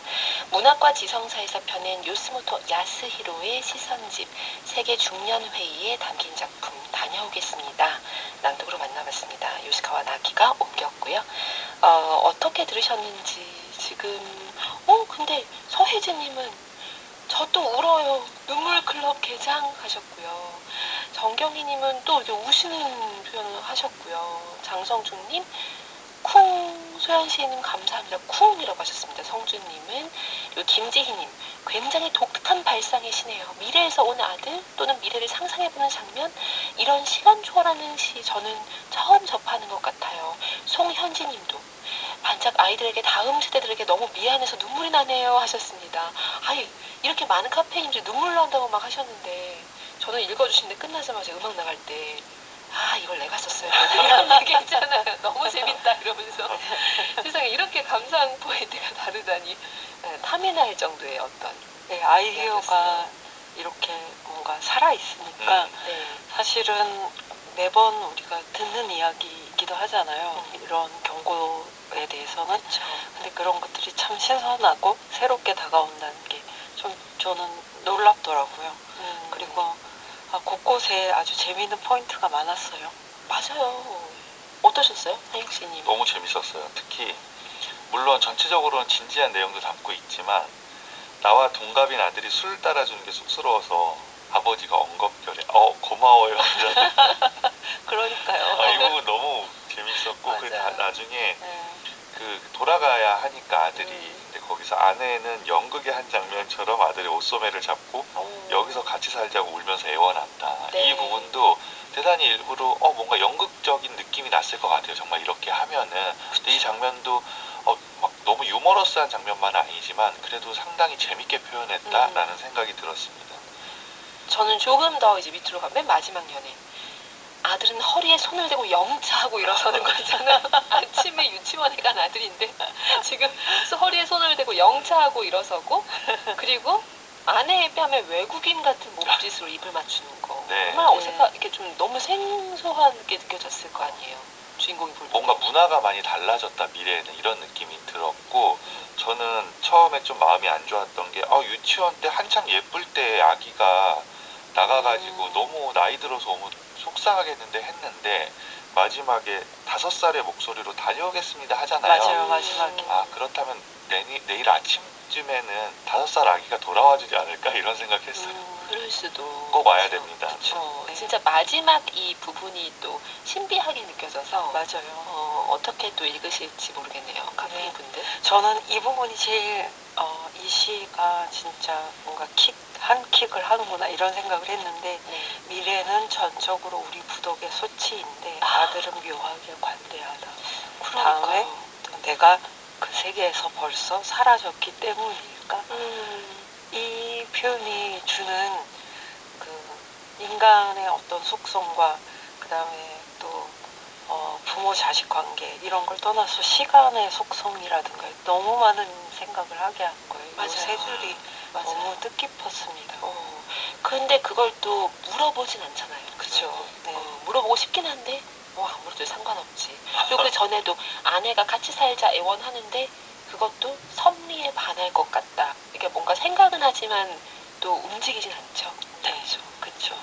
문학과 지성사에서 펴낸 요스모토 야스히로의 시선집, 세계 중년회의에 담긴 작품 다녀오겠습니다. 낭독으로 만나봤습니다. 요시카와 나기가 옮겼고요. 어떻게 들으셨는지 지금 근데 서혜진님은 저 또 울어요. 눈물클럽 개장 하셨고요. 정경희님은 또 이렇게 우시는 표현을 하셨고요. 장성중님, 쿵, 소연씨님 감사합니다. 쿵이라고 하셨습니다. 성준님은, 그리고 김지희님, 굉장히 독특한 발상의 시네요. 미래에서 온 아들 또는 미래를 상상해보는 장면, 이런 시간 초월하는 시 저는 처음 접하는 것 같아요. 송현지님도, 반짝 아이들에게 다음 세대들에게 너무 미안해서 눈물이 나네요 하셨습니다. 아이 이렇게 많은 카페인들이 눈물 난다고 막 하셨는데 저는 읽어주시는데 끝나자마자 음악 나갈 때 이걸 내가 썼어야 되나 이런 얘기 했잖아요. 너무 재밌다 이러면서 세상에 이렇게 감상 포인트가 다르다니 탐이 날 정도의 어떤 아이디어가 이야기였어요. 이렇게 뭔가 살아있으니까 네. 사실은 매번 우리가 듣는 이야기이기도 하잖아요. 이런 경고에 대해서는. 그쵸. 근데 그런 것들이 참 신선하고 새롭게 다가온다는 게 좀 저는 놀랍더라고요. 그리고 곳곳에 아주 재미있는 포인트가 많았어요. 맞아요. 어떠셨어요? 하영씨님? 너무 재밌었어요. 특히 물론 전체적으로는 진지한 내용도 담고 있지만 나와 동갑인 아들이 술 따라주는 게 쑥스러워서 아버지가 엉겁결에 고마워요. 그러니까요. 이 부분 너무 재밌었고 그 맞아요. 나중에 네. 그 돌아가야 하니까 아들이 근데 거기서 아내는 연극의 한 장면처럼 아들의 옷소매를 잡고 여기서 같이 살자고 울면서 애원한다. 네. 이 부분도 대단히 일부러 뭔가 연극적인 느낌이 났을 것 같아요. 정말 이렇게 하면은. 근데 이 장면도 막 너무 유머러스한 장면만은 아니지만 그래도 상당히 재밌게 표현했다라는 생각이 들었습니다. 저는 조금 더 이제 밑으로 가면 맨 마지막 연애. 아들은 허리에 손을 대고 영차하고 일어서는 거 있잖아요. 아침에 유치원에 간 아들인데 지금 허리에 손을 대고 영차하고 일어서고 그리고 아내의 뺨에 외국인 같은 몸짓으로 입을 맞추는 거. 네. 얼마나 어색하 이렇게 좀 너무 생소하게 느껴졌을 거 아니에요. 주인공이 볼 때. 뭔가 문화가 많이 달라졌다 미래에는 이런 느낌이 들었고 저는 처음에 좀 마음이 안 좋았던 게 유치원 때 한창 예쁠 때 아기가 나가가지고 너무 나이 들어서 너무 속상하겠는데 했는데 마지막에 5살의 목소리로 다녀오겠습니다 하잖아요. 맞아요, 마지막에. 그렇다면 내일 아침쯤에는 5살 아기가 돌아와주지 않을까 이런 생각했어요. 그럴 수도. 꼭 와야 그렇죠. 됩니다. 네. 진짜 마지막 이 부분이 또 신비하게 느껴져서 맞아요. 어떻게 또 읽으실지 모르겠네요. 카페인 분들. 저는 이 부분이 제일 이 시가 진짜 뭔가 한 킥을 하는구나 이런 생각을 했는데 미래는 전적으로 우리 부덕의 소치인데 아들은 묘하게 관대하다. 다음에 내가 그 세계에서 벌써 사라졌기 때문일까? 이 표현이 주는 그 인간의 어떤 속성과 그 다음에 또 부모 자식 관계 이런 걸 떠나서 시간의 속성이라든가 너무 많은 생각을 하게 하는 거예요. 이 세 줄이 너무 뜻깊었습니다. 근데 그걸 또 물어보진 않잖아요. 그렇죠. 네. 물어보고 싶긴 한데 아무래도 상관없지. 그리고 그 전에도 아내가 같이 살자 애원하는데 그것도 섭리에 반할 것 같다. 그러니까 뭔가 생각은 하지만 또 움직이진 않죠. 네, 그렇죠.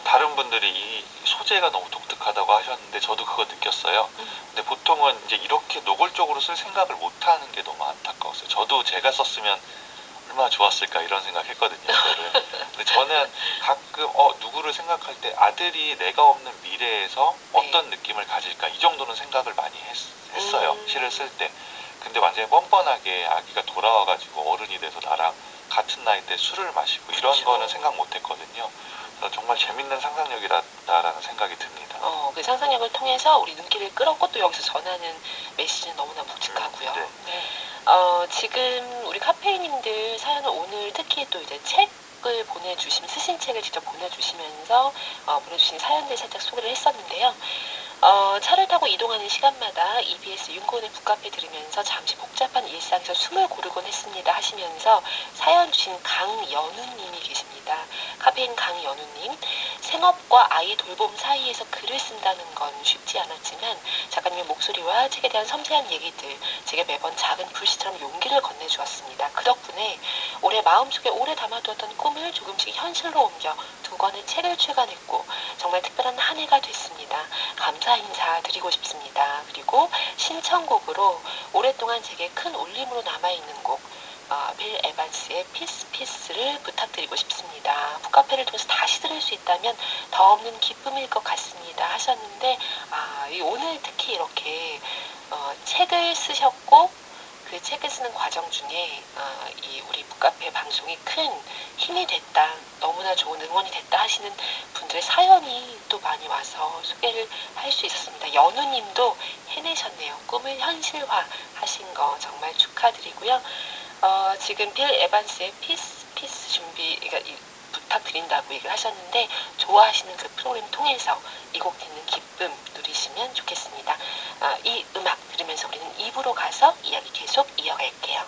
다른 분들이 이 소재가 너무 독특하다고 하셨는데 저도 그거 느꼈어요. 근데 보통은 이제 이렇게 노골적으로 쓸 생각을 못하는 게 너무 안타까웠어요. 저도 제가 썼으면 얼마나 좋았을까 이런 생각했거든요. 이거를. 근데 저는 가끔 누구를 생각할 때 아들이 내가 없는 미래에서 어떤 느낌을 가질까 이 정도는 생각을 많이 했어요. 시를 쓸 때. 근데 완전히 뻔뻔하게 아기가 돌아와가지고 어른이 돼서 나랑 같은 나이 때 술을 마시고 이런 거는 생각 못했거든요. 그래서 정말 재밌는 상상력이라는 생각이 듭니다. 그 상상력을 통해서 우리 눈길을 끌었고 또 여기서 전하는 메시지는 너무나 묵직하고요. 네. 지금 우리 카페인님들 사연을 오늘 특히 또 이제 책을 보내주시면 쓰신 책을 직접 보내주시면서 보내주신 사연들 살짝 소개를 했었는데요. 차를 타고 이동하는 시간마다 EBS 윤고은의 북카페 들으면서 잠시 복잡한 일상에서 숨을 고르곤 했습니다 하시면서 사연 주신 강연우님이 계십니다. 카페인 강연우님, 생업과 아이 돌봄 사이에서 글을 쓴다는 건 쉽지 않았지만 작가님의 목소리와 책에 대한 섬세한 얘기들 제게 매번 작은 불씨처럼 용기를 건네주었습니다. 그 덕분에 올해 마음속에 오래 담아두었던 꿈을 조금씩 현실로 옮겨 2권의 책을 출간했고 정말 특별한 한 해가 됐습니다. 감사 인사 드리고 싶습니다. 그리고 신청곡으로 오랫동안 제게 큰 울림으로 남아있는 곡 빌 에반스의 피스를 부탁드리고 싶습니다. 북카페를 통해서 다시 들을 수 있다면 더 없는 기쁨일 것 같습니다 하셨는데 오늘 특히 이렇게 책을 쓰셨고 그 책을 쓰는 과정 중에 이 우리 북카페 방송이 큰 힘이 됐다, 너무나 좋은 응원이 됐다 하시는 분들의 사연이 또 많이 와서 소개를 할 수 있었습니다. 연우님도 해내셨네요. 꿈을 현실화 하신 거 정말 축하드리고요. 지금 빌 에반스의 피스 준비, 그러니까 부탁드린다고 얘기를 하셨는데 좋아하시는 그 프로그램 통해서 이 곡 듣는 기쁨 누리시면 좋겠습니다. 이 음악 들으면서 우리는 2부로 가서 이야기 계속 이어갈게요.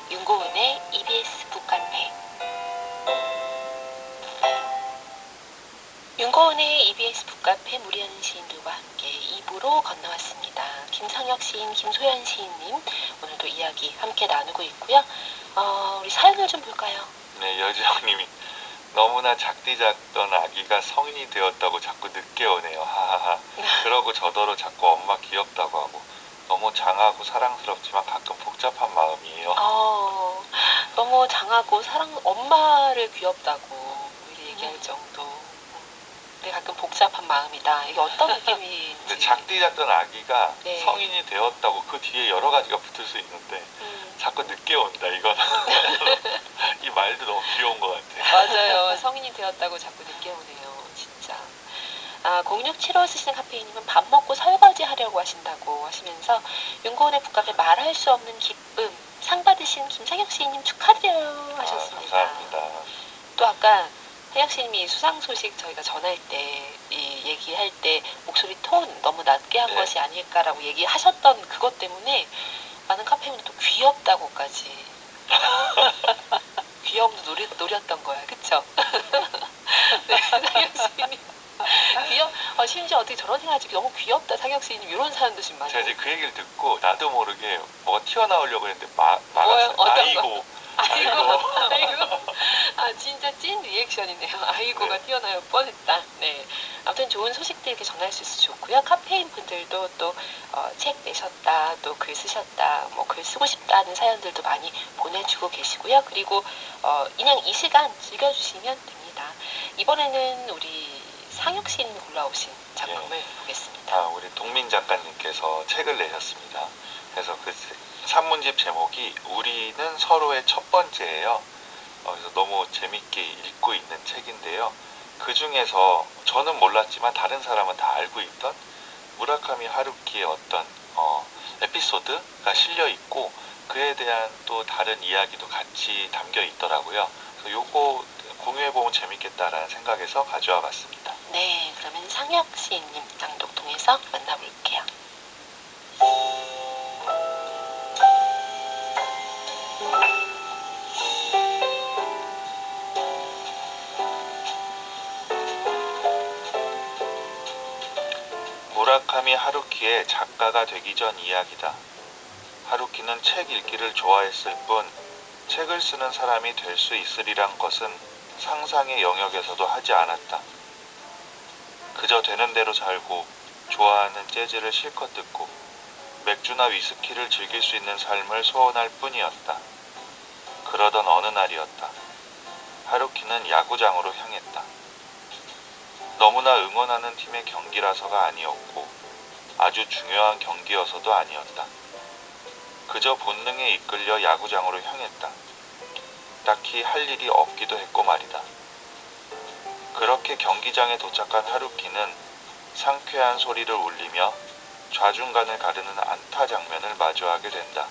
윤고은의 EBS 북카페. 윤고은의 EBS 북카페 무리하는 시인들과 함께 2부로 건너왔습니다. 김상혁 시인, 김소연 시인님 오늘도 이야기 함께 나누고 있고요. 우리 사연을 좀 볼까요? 네, 여지영님이 너무나 작디작던 아기가 성인이 되었다고 자꾸 늦게 오네요. 하하하. 그러고 저더러 자꾸 엄마 귀엽다고 하고 너무 장하고 사랑스럽지만 가끔 복잡한 마음이에요. 너무 장하고 엄마를 귀엽다고 미리 얘기할 정도. 근데 가끔 복잡한 마음이다. 이게 어떤 느낌인지. 근데 작디작던 아기가 네. 성인이 되었다고 그 뒤에 여러 가지가 붙을 수 있는데 자꾸 늦게 온다. 이거는 이 말도 너무 귀여운 것 같아. 맞아요. 성인이 되었다고 자꾸 늦게 오네요. 진짜. 0675 쓰시는 카페인님은 밥 먹고 설거지 하려고 하신다고 하시면서 윤고은의 북카페 말할 수 없는 기쁨 상 받으신 김상혁 시인님 축하드려요 하셨습니다. 감사합니다. 또 아까 상혁 시인님이 수상 소식 저희가 전할 때 이 얘기할 때 목소리 톤 너무 낮게 한 네. 것이 아닐까라고 얘기하셨던 그것 때문에 많은 카페인은 또 귀엽다고까지 귀여움도 노렸던 거야, 그쵸? 네, 상혁 시인님 심지어 어떻게 저런 생각하지? 너무 귀엽다, 상혁 시인님. 이런 사연도 지금 많이. 제가 이제 그 얘기를 듣고 나도 모르게 뭐가 튀어나오려고 했는데 뭐요? 막았어요. 어떤 거? 아이고. 진짜 찐 리액션이네요. 아이고가 네. 튀어나올 뻔했다. 네. 아무튼 좋은 소식들 이렇게 전할 수 있어서 좋고요. 카페인 분들도 또 책 내셨다, 또 글 쓰셨다, 뭐 글 쓰고 싶다는 사연들도 많이 보내주고 계시고요. 그리고 그냥 이 시간 즐겨주시면 됩니다. 이번에는 우리 상혁 시인님 골라오신 작품을 보겠습니다. 우리 동민 작가님께서 책을 내셨습니다. 그래서 그 산문집 제목이 우리는 서로의 첫 번째예요. 그래서 너무 재밌게 읽고 있는 책인데요. 그 중에서 저는 몰랐지만 다른 사람은 다 알고 있던 무라카미 하루키의 어떤 에피소드가 실려 있고 그에 대한 또 다른 이야기도 같이 담겨 있더라고요. 그래서 요거 공유해보면 재밌겠다라는 생각에서 가져와 봤습니다. 네, 그러면 상혁 시인님 낭독 통해서 만나볼게요. 무라카미 하루키의 작가가 되기 전 이야기다. 하루키는 책 읽기를 좋아했을 뿐 책을 쓰는 사람이 될 수 있으리란 것은 상상의 영역에서도 하지 않았다. 그저 되는 대로 살고 좋아하는 재즈를 실컷 듣고 맥주나 위스키를 즐길 수 있는 삶을 소원할 뿐이었다. 그러던 어느 날이었다. 하루키는 야구장으로 향했다. 너무나 응원하는 팀의 경기라서가 아니었고 아주 중요한 경기여서도 아니었다. 그저 본능에 이끌려 야구장으로 향했다. 딱히 할 일이 없기도 했고 말이다. 그렇게 경기장에 도착한 하루키는 상쾌한 소리를 울리며 좌중간을 가르는 안타 장면을 마주하게 된다.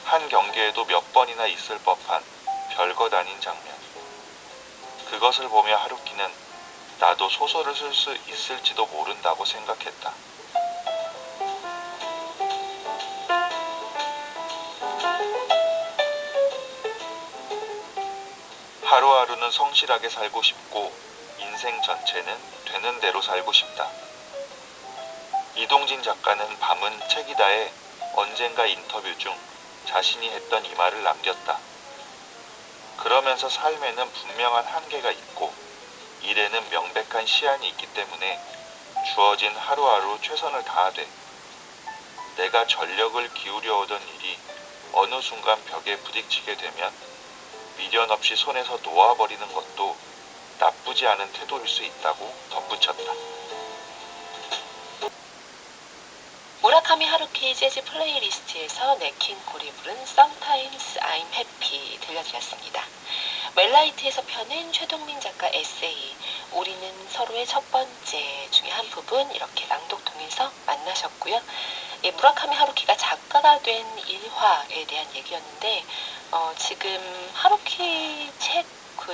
한 경기에도 몇 번이나 있을 법한 별것 아닌 장면. 그것을 보며 하루키는 나도 소설을 쓸 수 있을지도 모른다고 생각했다. 하루하루는 성실하게 살고 싶고 인생 전체는 되는 대로 살고 싶다. 이동진 작가는 밤은 책이다에 언젠가 인터뷰 중 자신이 했던 이 말을 남겼다. 그러면서 삶에는 분명한 한계가 있고 일에는 명백한 시한이 있기 때문에 주어진 하루하루 최선을 다하되 내가 전력을 기울여 오던 일이 어느 순간 벽에 부딪히게 되면 미련 없이 손에서 놓아버리는 것도 나쁘지 않은 태도일 수 있다고 덧붙였다. 무라카미 하루키의 재즈 플레이리스트에서 네킨 콜이 부른 Sometimes I'm Happy 들려드렸습니다. 멜라이트에서 펴낸 최동민 작가 에세이 우리는 서로의 첫 번째 중에 한 부분 이렇게 낭독 통해서 만나셨고요. 예, 무라카미 하루키가 작가가 된 일화에 대한 얘기였는데 지금 하루키 책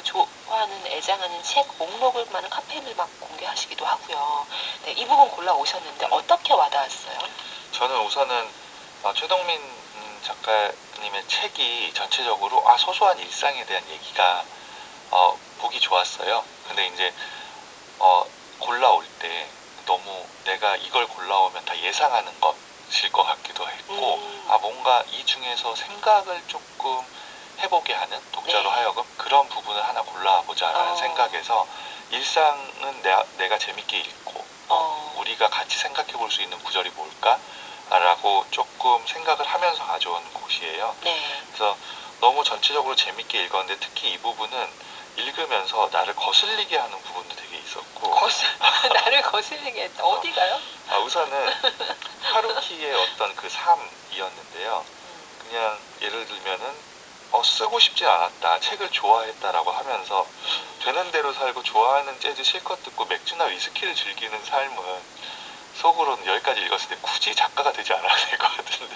좋아하는 애장하는 책 목록을 많은 카페인들 막 공개하시기도 하고요. 네, 이 부분 골라 오셨는데 어떻게 와닿았어요? 저는 우선은 최동민 작가님의 책이 전체적으로 소소한 일상에 대한 얘기가 보기 좋았어요. 근데 이제 골라올 때 너무 내가 이걸 골라오면 다 예상하는 것일 것 같기도 했고 뭔가 이 중에서 생각을 조금 해보게 하는 독자로 네. 하여금 그런 부분을 하나 골라보자라는 생각에서 일상은 내가 재밌게 읽고 우리가 같이 생각해 볼 수 있는 구절이 뭘까? 라고 조금 생각을 하면서 가져온 곳이에요. 네. 그래서 너무 전체적으로 재밌게 읽었는데 특히 이 부분은 읽으면서 나를 거슬리게 하는 부분도 되게 있었고 나를 거슬리게 했다. 어디가요? 우선은 하루키의 어떤 그 삶이었는데요. 그냥 예를 들면은 쓰고 싶지 않았다, 책을 좋아했다라고 하면서 되는 대로 살고 좋아하는 재즈 실컷 듣고 맥주나 위스키를 즐기는 삶은 속으로는 여기까지 읽었을 때 굳이 작가가 되지 않아도 될 것 같은데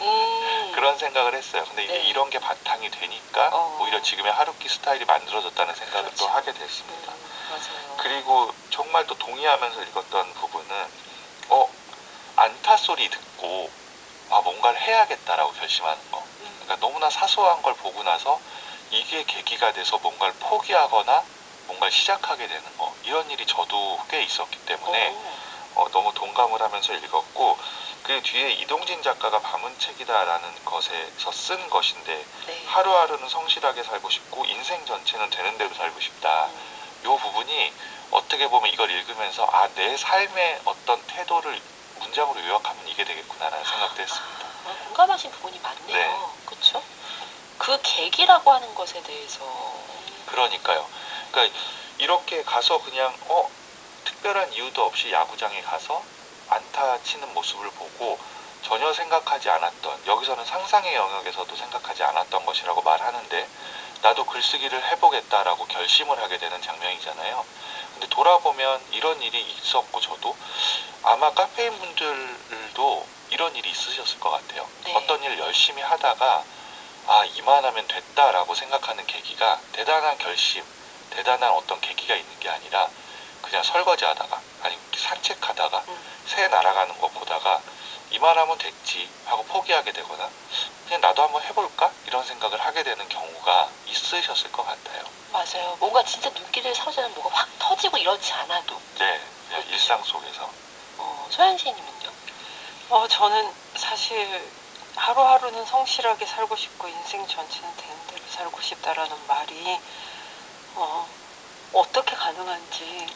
그런 생각을 했어요. 근데 이제 네. 이런 게 바탕이 되니까 오히려 지금의 하루키 스타일이 만들어졌다는 생각을 그렇죠. 또 하게 됐습니다. 맞아요. 그리고 정말 또 동의하면서 읽었던 부분은 안타 소리 듣고 뭔가를 해야겠다라고 결심하는 거. 그러니까 너무나 사소한 걸 보고 나서 이게 계기가 돼서 뭔가를 포기하거나 뭔가를 시작하게 되는 거. 이런 일이 저도 꽤 있었기 때문에 너무 동감을 하면서 읽었고 그 뒤에 이동진 작가가 밤은 책이다라는 것에서 쓴 것인데 네. 하루하루는 성실하게 살고 싶고 인생 전체는 되는 대로 살고 싶다. 이 부분이 어떻게 보면 이걸 읽으면서 내 삶의 어떤 태도를 문장으로 요약하면 이게 되겠구나라는 생각도 했습니다. 공감하신 부분이 많네요. 네. 그렇죠? 그 계기라고 하는 것에 대해서 그러니까요. 그러니까 이렇게 가서 그냥 특별한 이유도 없이 야구장에 가서 안타 치는 모습을 보고 전혀 생각하지 않았던, 여기서는 상상의 영역에서도 생각하지 않았던 것이라고 말하는데 나도 글쓰기를 해보겠다라고 결심을 하게 되는 장면이잖아요. 근데 돌아보면 이런 일이 있었고 저도 아마 카페인 분들도 이런 일이 있으셨을 것 같아요. 네. 어떤 일을 열심히 하다가 이만하면 됐다라고 생각하는 계기가 대단한 결심, 대단한 어떤 계기가 있는 게 아니라 그냥 설거지하다가 아니면 산책하다가 새 날아가는 거 보다가 이만하면 됐지 하고 포기하게 되거나 그냥 나도 한번 해볼까? 이런 생각을 하게 되는 경우가 있으셨을 것 같아요. 맞아요. 뭔가 진짜 눈길을 사로잡으면 뭐가 확 터지고 이러지 않아도. 네, 그냥 일상 속에서. 소연 씨님은요? 저는 사실 하루하루는 성실하게 살고 싶고 인생 전체는 되는 대로 살고 싶다라는 말이 어떻게 가능한지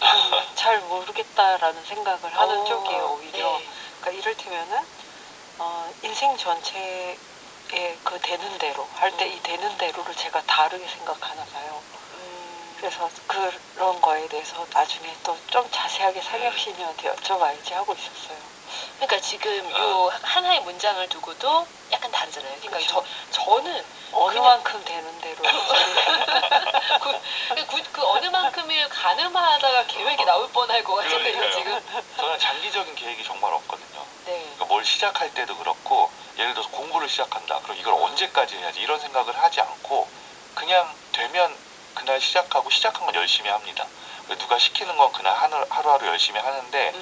잘 모르겠다라는 생각을 하는 쪽이에요, 오히려. 네. 그러니까 이를테면은 인생 전체의 그 되는 대로 할 때 이 되는 대로를 제가 다르게 생각하나 봐요. 그래서 그런 거에 대해서 나중에 또 좀 자세하게 상혁 씨님한테 여쭤봐야지 하고 있었어요. 그러니까 지금 요 하나의 문장을 두고도 약간 다르잖아요. 그러니까 그쵸. 저는 어느 그냥- 만큼 되는 대로 그 어느 만큼을 가늠하다가 계획이 나올 뻔할 것 같은데요, 그러니까요. 지금. 저는 장기적인 계획이 정말 없거든요. 네. 그러니까 뭘 시작할 때도 그렇고 예를 들어서 공부를 시작한다. 그럼 이걸 언제까지 해야지 이런 생각을 하지 않고 그냥 되면 그날 시작하고 시작한 건 열심히 합니다. 누가 시키는 건 그날 하루하루 열심히 하는데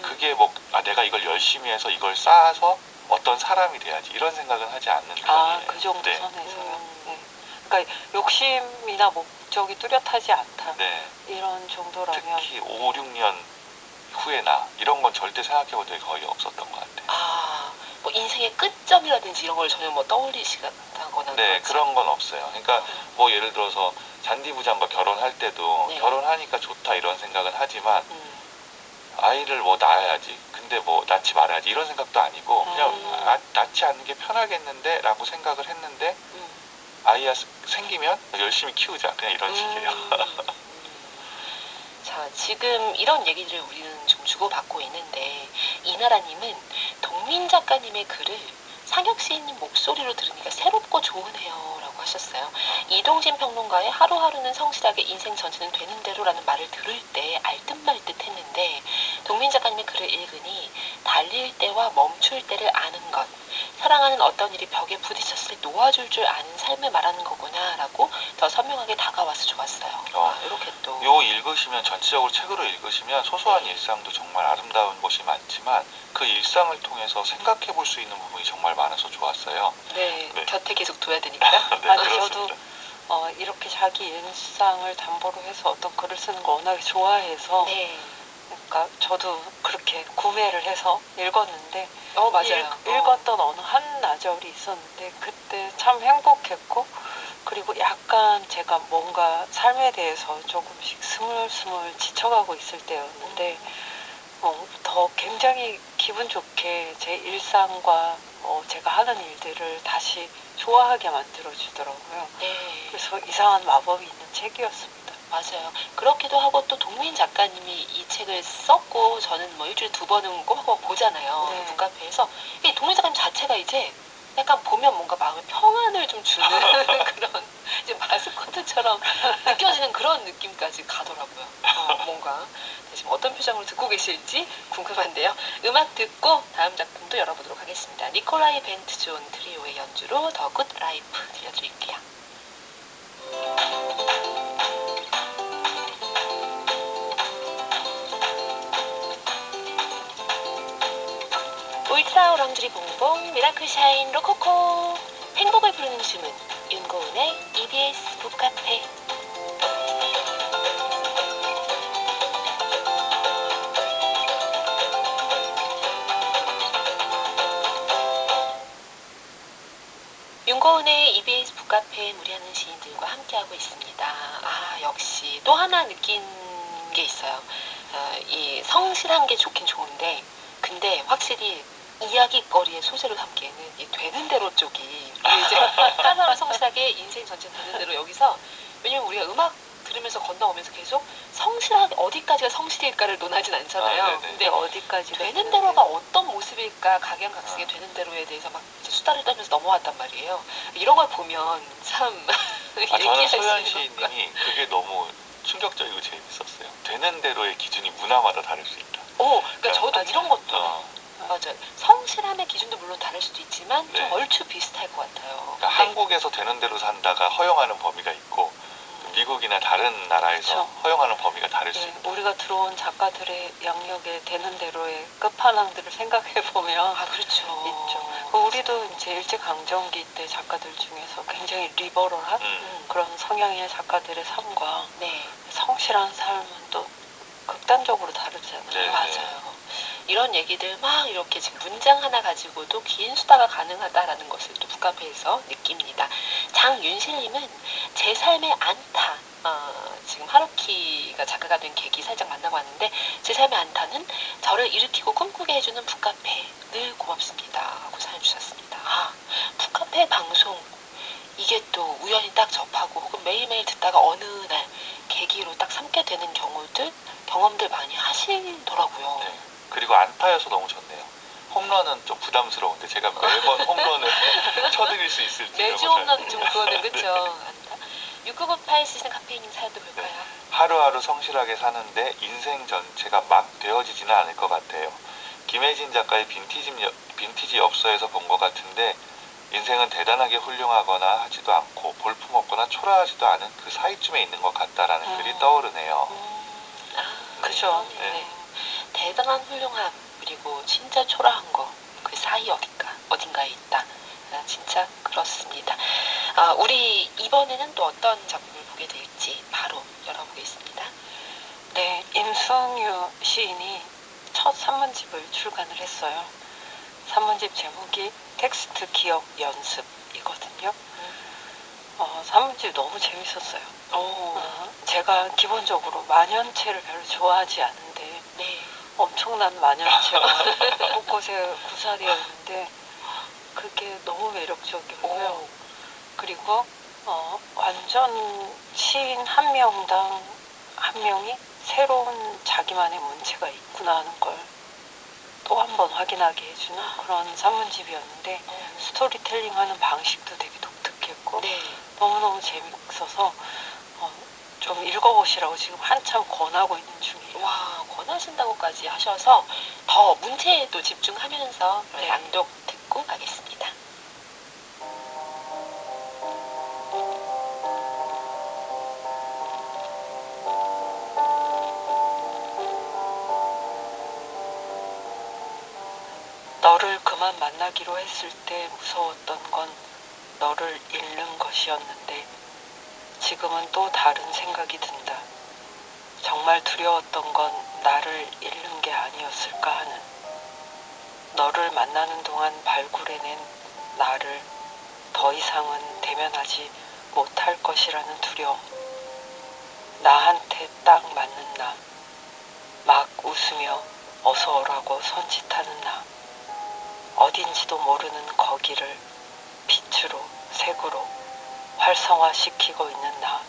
그게 뭐 내가 이걸 열심히 해서 이걸 쌓아서 어떤 사람이 돼야지 이런 생각은 하지 않는 편이에요. 그 정도 네. 선에서요. 네. 그러니까 욕심이나 목적이 뚜렷하지 않다. 네. 이런 정도라면 특히 5, 6년 후에나 이런 건 절대 생각해 본 적이 거의 없었던 것 같아요. 뭐 인생의 끝점이라든지 이런 걸 전혀 뭐 떠올리시다거나 네, 그런 건 없어요. 그러니까 뭐 예를 들어서 잔디 부장과 결혼할 때도 네. 결혼하니까 좋다 이런 생각은 하지만 음. 아이를 뭐 낳아야지. 근데 뭐 낳지 말아야지 이런 생각도 아니고 그냥 낳지 않는 게 편하겠는데 라고 생각을 했는데 아이가 생기면 열심히 키우자. 그냥 이런 식이에요. 자, 지금 이런 얘기들을 우리는 좀 주고받고 있는데 이나라님은 동민 작가님의 글을 상혁 시인님 목소리로 들으니까 새롭고 좋으네요 라고 하셨어요. 이동진 평론가의 하루하루는 성실하게 인생 전체는 되는 대로라는 말을 들을 때 알듯 말듯 했는데 동민 작가님의 글을 읽으니 달릴 때와 멈출 때를 아는 것, 사랑하는 어떤 일이 벽에 부딪혔을 때 놓아줄 줄 아는 삶을 말하는 거구나 라고 더 선명하게 다가와서 좋았어요. 이렇게 또 요 읽으시면 전체적으로 책으로 읽으시면 소소한 일상도 정말 아름다운 것이 많지만 그 일상을 통해서 생각해 볼 수 있는 부분이 정말 많아서 좋았어요. 네, 네. 곁에 계속 둬야 되니까. 네, 아니, 그렇습니다. 이렇게 자기 일상을 담보로 해서 어떤 글을 쓰는 거 워낙에 좋아해서 네. 그러니까 저도 그렇게 구매를 해서 읽었는데 맞아요. 읽었던 어느 한나절이 있었는데 그때 참 행복했고 그리고 약간 제가 뭔가 삶에 대해서 조금씩 스물스물 지쳐가고 있을 때였는데 더 굉장히 기분 좋게 제 일상과 제가 하는 일들을 다시 좋아하게 만들어주더라고요. 네. 그래서 이상한 마법이 있는 책이었습니다. 맞아요. 그렇기도 하고 또 동민 작가님이 이 책을 썼고 저는 뭐 일주일에 2번은 꼬박꼬박 보잖아요. 네. 북카페에서. 이 동민 작가님 자체가 이제 약간 보면 뭔가 마음에 평안을 좀 주는 그런 이제 마스코트처럼 느껴지는 그런 느낌까지 가더라고요. 뭔가 지금 어떤 표정으로 듣고 계실지 궁금한데요. 음악 듣고 다음 작품도 열어보도록 하겠습니다. 니콜라이 벤트 존 트리오의 연주로 더 굿 라이프 들려드릴게요. 울트라 오랑주리 봉봉 미라클 샤인 로코코 행복을 부르는 주문 윤고은의 EBS 북카페. 윤고은의 EBS 북카페 무리하는 시인들과 함께하고 있습니다. 역시 또 하나 느낀 게 있어요. 이 성실한 게 좋긴 좋은데 근데 확실히 이야기거리의 소재로 담기에는 이 되는 대로 쪽이 이제 하루하루 성실하게 인생 전체 되는 대로 여기서 왜냐면 우리가 음악 들으면서 건너오면서 계속 성실하게 어디까지가 성실일까를 논하진 않잖아요. 네네. 근데 어디까지 되는 대로가 어떤 모습일까 각양각색의 되는 대로에 대해서 막 이제 수다를 떨면서 넘어왔단 말이에요. 이런 걸 보면 참 저는 얘기할 수 소연 있는 것과 시인님이 그게 너무 충격적이고 재밌었어요. 되는 대로의 기준이 문화마다 다를 수 있다. 그러니까 저도 맞아요. 이런 것도 맞아요. 성실함의 기준도 물론 다를 수도 있지만 좀 네. 얼추 비슷할 것 같아요. 그러니까 한국에서 되는 대로 산다가 허용하는 범위가 있고 미국이나 다른 나라에서 그쵸. 허용하는 범위가 다를 수 예, 있다. 우리가 들어온 작가들의 영역에 되는 대로의 끝판왕들을 생각해 보면 그렇죠. 있죠. 우리도 이제 일제강점기 때 작가들 중에서 굉장히 리버럴한 그런 성향의 작가들의 삶과 네. 성실한 삶은 또 극단적으로 다르잖아요. 네. 맞아요. 이런 얘기들 막 이렇게 지금 문장 하나 가지고도 긴 수다가 가능하다라는 것을 또 북카페에서 느낍니다. 장윤실님은 제 삶의 안타, 지금 하루키가 작가가 된 계기 살짝 만나봤는데 제 삶의 안타는 저를 일으키고 꿈꾸게 해주는 북카페 늘 고맙습니다 하고 사연 주셨습니다. 북카페 방송 이게 또 우연히 딱 접하고 혹은 매일매일 듣다가 어느 날 계기로 딱 삼게 되는 경험들 많이 하시더라고요. 네. 그리고 안타여서 너무 좋네요. 홈런은 좀 부담스러운데 제가 매번 홈런을 쳐드릴 수 있을지 매주 이런 거 홈런 좀 그거는 그쵸. 안타. 6998 쓰시는 카페인님 사연도 볼까요? 하루하루 성실하게 사는데 인생 전체가 막 되어지지는 않을 것 같아요. 김혜진 작가의 빈티지 엽서에서 본 것 같은데 인생은 대단하게 훌륭하거나 하지도 않고 볼품없거나 초라하지도 않은 그 사이쯤에 있는 것 같다라는 글이 떠오르네요. 그죠. 그러네요. 네. 대단한 훌륭함 그리고 진짜 초라한 거 그 사이 어딘가에 있다. 진짜 그렇습니다. 우리 이번에는 또 어떤 작품을 보게 될지 바로 열어보겠습니다. 네, 임승유 시인이 첫 산문집을 출간을 했어요. 산문집 제목이 텍스트 기억 연습이거든요. 산문집이 너무 재밌었어요. 제가 기본적으로 만연체를 별로 좋아하지 않는데 네. 엄청난 만연체가 곳곳에 구사되어 있는데 그게 너무 매력적이었고요. 그리고 완전 시인 한 명당 한 명이 새로운 자기만의 문체가 있구나 하는 걸 또 한 번 확인하게 해주는 그런 산문집이었는데 스토리텔링 하는 방식도 되게 독특했고 네. 너무너무 재밌어서 좀 읽어보시라고 지금 한참 권하고 있는 중이에요. 와, 권하신다고까지 하셔서 더 문체에도 집중하면서 네. 낭독 듣고 가겠습니다. 너를 그만 만나기로 했을 때 무서웠던 건 너를 잃는 것이었는데 지금은 또 다른 생각이 든다. 정말 두려웠던 건 나를 잃는 게 아니었을까 하는 너를 만나는 동안 발굴해낸 나를 더 이상은 대면하지 못할 것이라는 두려움. 나한테 딱 맞는 나. 막 웃으며 어서 오라고 손짓하는 나. 어딘지도 모르는 거기를 빛으로 색으로 활성화시키고 있는 나.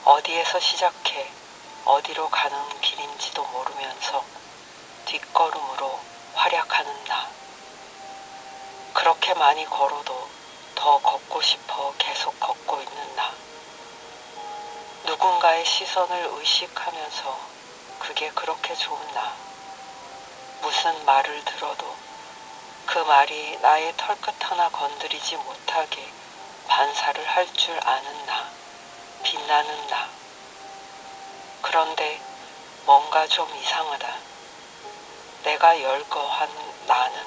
어디에서 시작해 어디로 가는 길인지도 모르면서 뒷걸음으로 활약하는 나. 그렇게 많이 걸어도 더 걷고 싶어 계속 걷고 있는 나. 누군가의 시선을 의식하면서 그게 그렇게 좋은 나. 무슨 말을 들어도 그 말이 나의 털끝 하나 건드리지 못하게 반사를 할 줄 아는 나. 빛나는 나. 그런데 뭔가 좀 이상하다. 내가 열거한 나는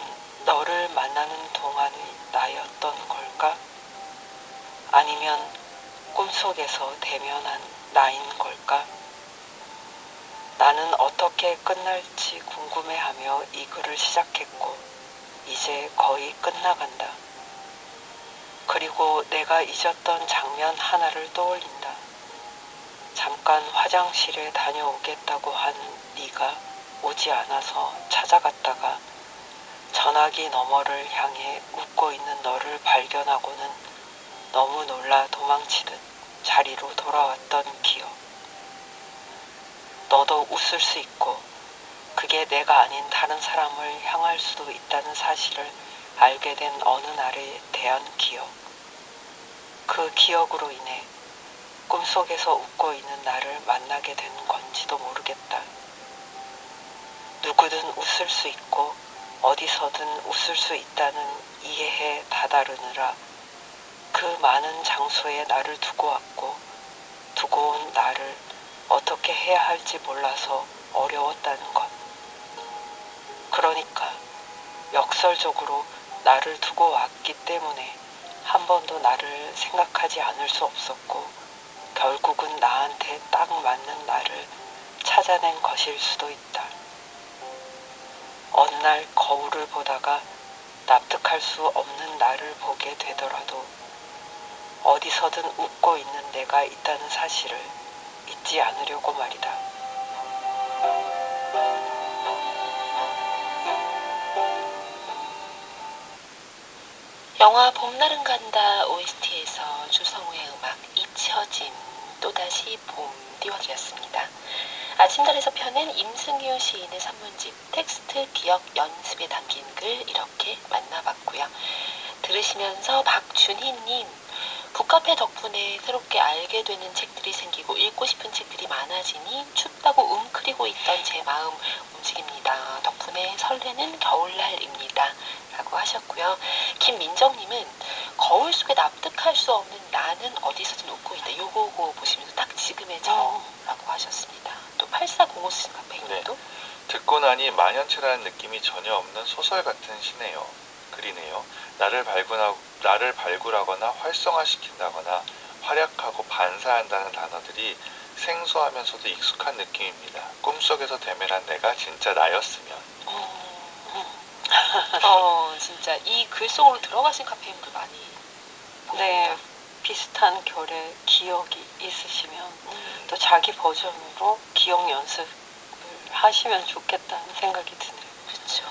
너를 만나는 동안의 나였던 걸까? 아니면 꿈속에서 대면한 나인 걸까? 나는 어떻게 끝날지 궁금해하며 이 글을 시작했고 이제 거의 끝나간다. 그리고 내가 잊었던 장면 하나를 떠올린다. 잠깐 화장실에 다녀오겠다고 한 네가 오지 않아서 찾아갔다가 전화기 너머를 향해 웃고 있는 너를 발견하고는 너무 놀라 도망치듯 자리로 돌아왔던 기억. 너도 웃을 수 있고 그게 내가 아닌 다른 사람을 향할 수도 있다는 사실을 알게 된 어느 날에 대한 기억. 그 기억으로 인해 꿈속에서 웃고 있는 나를 만나게 된 건지도 모르겠다. 누구든 웃을 수 있고 어디서든 웃을 수 있다는 이해에 다다르느라 그 많은 장소에 나를 두고 왔고 두고 온 나를 어떻게 해야 할지 몰라서 어려웠다는 것. 그러니까 역설적으로 나를 두고 왔기 때문에 한 번도 나를 생각하지 않을 수 없었고 결국은 나한테 딱 맞는 나를 찾아낸 것일 수도 있다. 어느 날 거울을 보다가 납득할 수 없는 나를 보게 되더라도 어디서든 웃고 있는 내가 있다는 사실을 잊지 않으려고 말이다. 영화 봄날은 간다 OST에서 주성우의 음악 잊혀짐 또다시 봄 띄워드렸습니다. 아침달에서 펴낸 임승유 시인의 산문집 텍스트 기억 연습에 담긴 글 이렇게 만나봤고요. 들으시면서 박준희님, 북카페 덕분에 새롭게 알게 되는 책들이 생기고 읽고 싶은 책들이 많아지니 춥다고 웅크리고 있던 제 마음 움직입니다. 덕분에 설레는 겨울날입니다. 라고 하셨고요. 김민정님은 거울 속에 납득할 수 없는 나는 어디서든 웃고 있다. 요거 보시면서 딱 지금의 저라고 하셨습니다. 또 8405 쓰신 카페인도 듣고 나니 만연체라는 느낌이 전혀 없는 소설 같은 시네요. 글이네요. 나를 발굴하거나 활성화시킨다거나 활약하고 반사한다는 단어들이 생소하면서도 익숙한 느낌입니다. 꿈속에서 대면한 내가 진짜 나였으면. 진짜 이 글 속으로 들어가신 카페인들 많이 네, 보입니다. 비슷한 결의 기억이 있으시면 또 자기 버전으로 기억 연습을 하시면 좋겠다는 생각이 드네요. 그렇죠.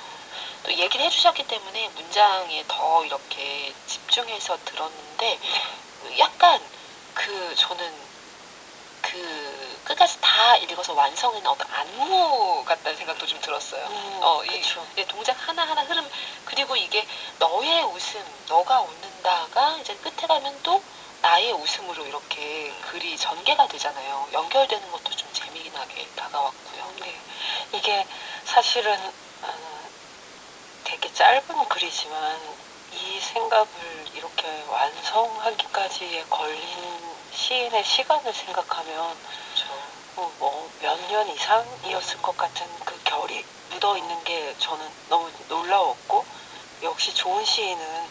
또 얘기를 해주셨기 때문에 문장에 더 이렇게 집중해서 들었는데 약간 저는 끝까지 다 읽어서 완성해낸 어떤 안무 같다는 생각도 좀 들었어요. 그쵸. 이 동작 하나하나 흐름, 그리고 이게 너의 웃음, 너가 웃는다가 이제 끝에 가면 또 나의 웃음으로 이렇게 글이 전개가 되잖아요. 연결되는 것도 좀 재미나게 다가왔고요. 네, 이게 사실은 되게 짧은 글이지만 이 생각을 이렇게 완성하기까지에 걸린 시인의 시간을 생각하면 뭐 몇 년 이상이었을 것 같은 그 결이 묻어 있는 게 저는 너무 놀라웠고, 역시 좋은 시인은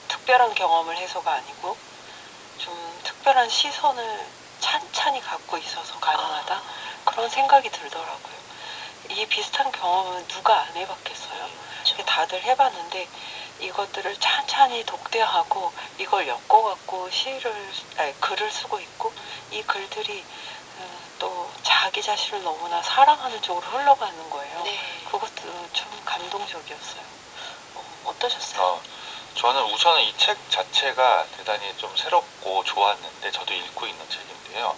특별한 경험을 해서가 아니고 좀 특별한 시선을 찬찬히 갖고 있어서 가능하다, 그런 생각이 들더라고요. 이 비슷한 경험은 누가 안 해봤겠어요. 다들 해봤는데 이것들을 찬찬히 독대하고 이걸 엮어갖고 글을 쓰고 있고, 이 글들이 또 자기 자신을 너무나 사랑하는 쪽으로 흘러가는 거예요. 네. 그것도 좀 감동적이었어요. 어떠셨어요? 저는 우선은 이 책 자체가 대단히 좀 새롭고 좋았는데, 저도 읽고 있는 책인데요.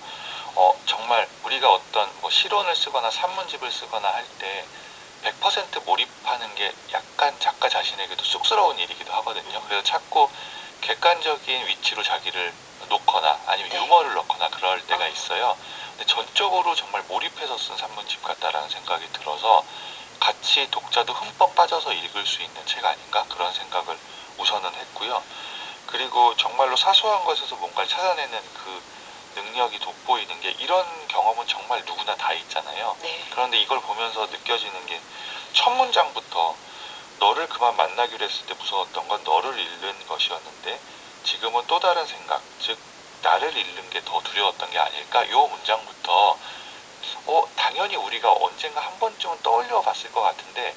정말 우리가 어떤 뭐 시론을 쓰거나 산문집을 쓰거나 할 때 100% 몰입하는 게 약간 작가 자신에게도 쑥스러운 일이기도 하거든요. 그래서 자꾸 객관적인 위치로 자기를 놓거나 아니면 네. 유머를 넣거나 그럴 때가 있어요. 근데 전적으로 정말 몰입해서 쓴 산문집 같다라는 생각이 들어서 같이 독자도 흠뻑 빠져서 읽을 수 있는 책 아닌가, 그런 생각을 우선은 했고요. 그리고 정말로 사소한 것에서 뭔가를 찾아내는 그 능력이 돋보이는 게, 이런 경험은 정말 누구나 다 있잖아요. 네. 그런데 이걸 보면서 느껴지는 게, 첫 문장부터 너를 그만 만나기로 했을 때 무서웠던 건 너를 잃는 것이었는데 지금은 또 다른 생각, 즉 나를 잃는 게 더 두려웠던 게 아닐까, 요 문장부터 당연히 우리가 언젠가 한 번쯤은 떠올려 봤을 것 같은데,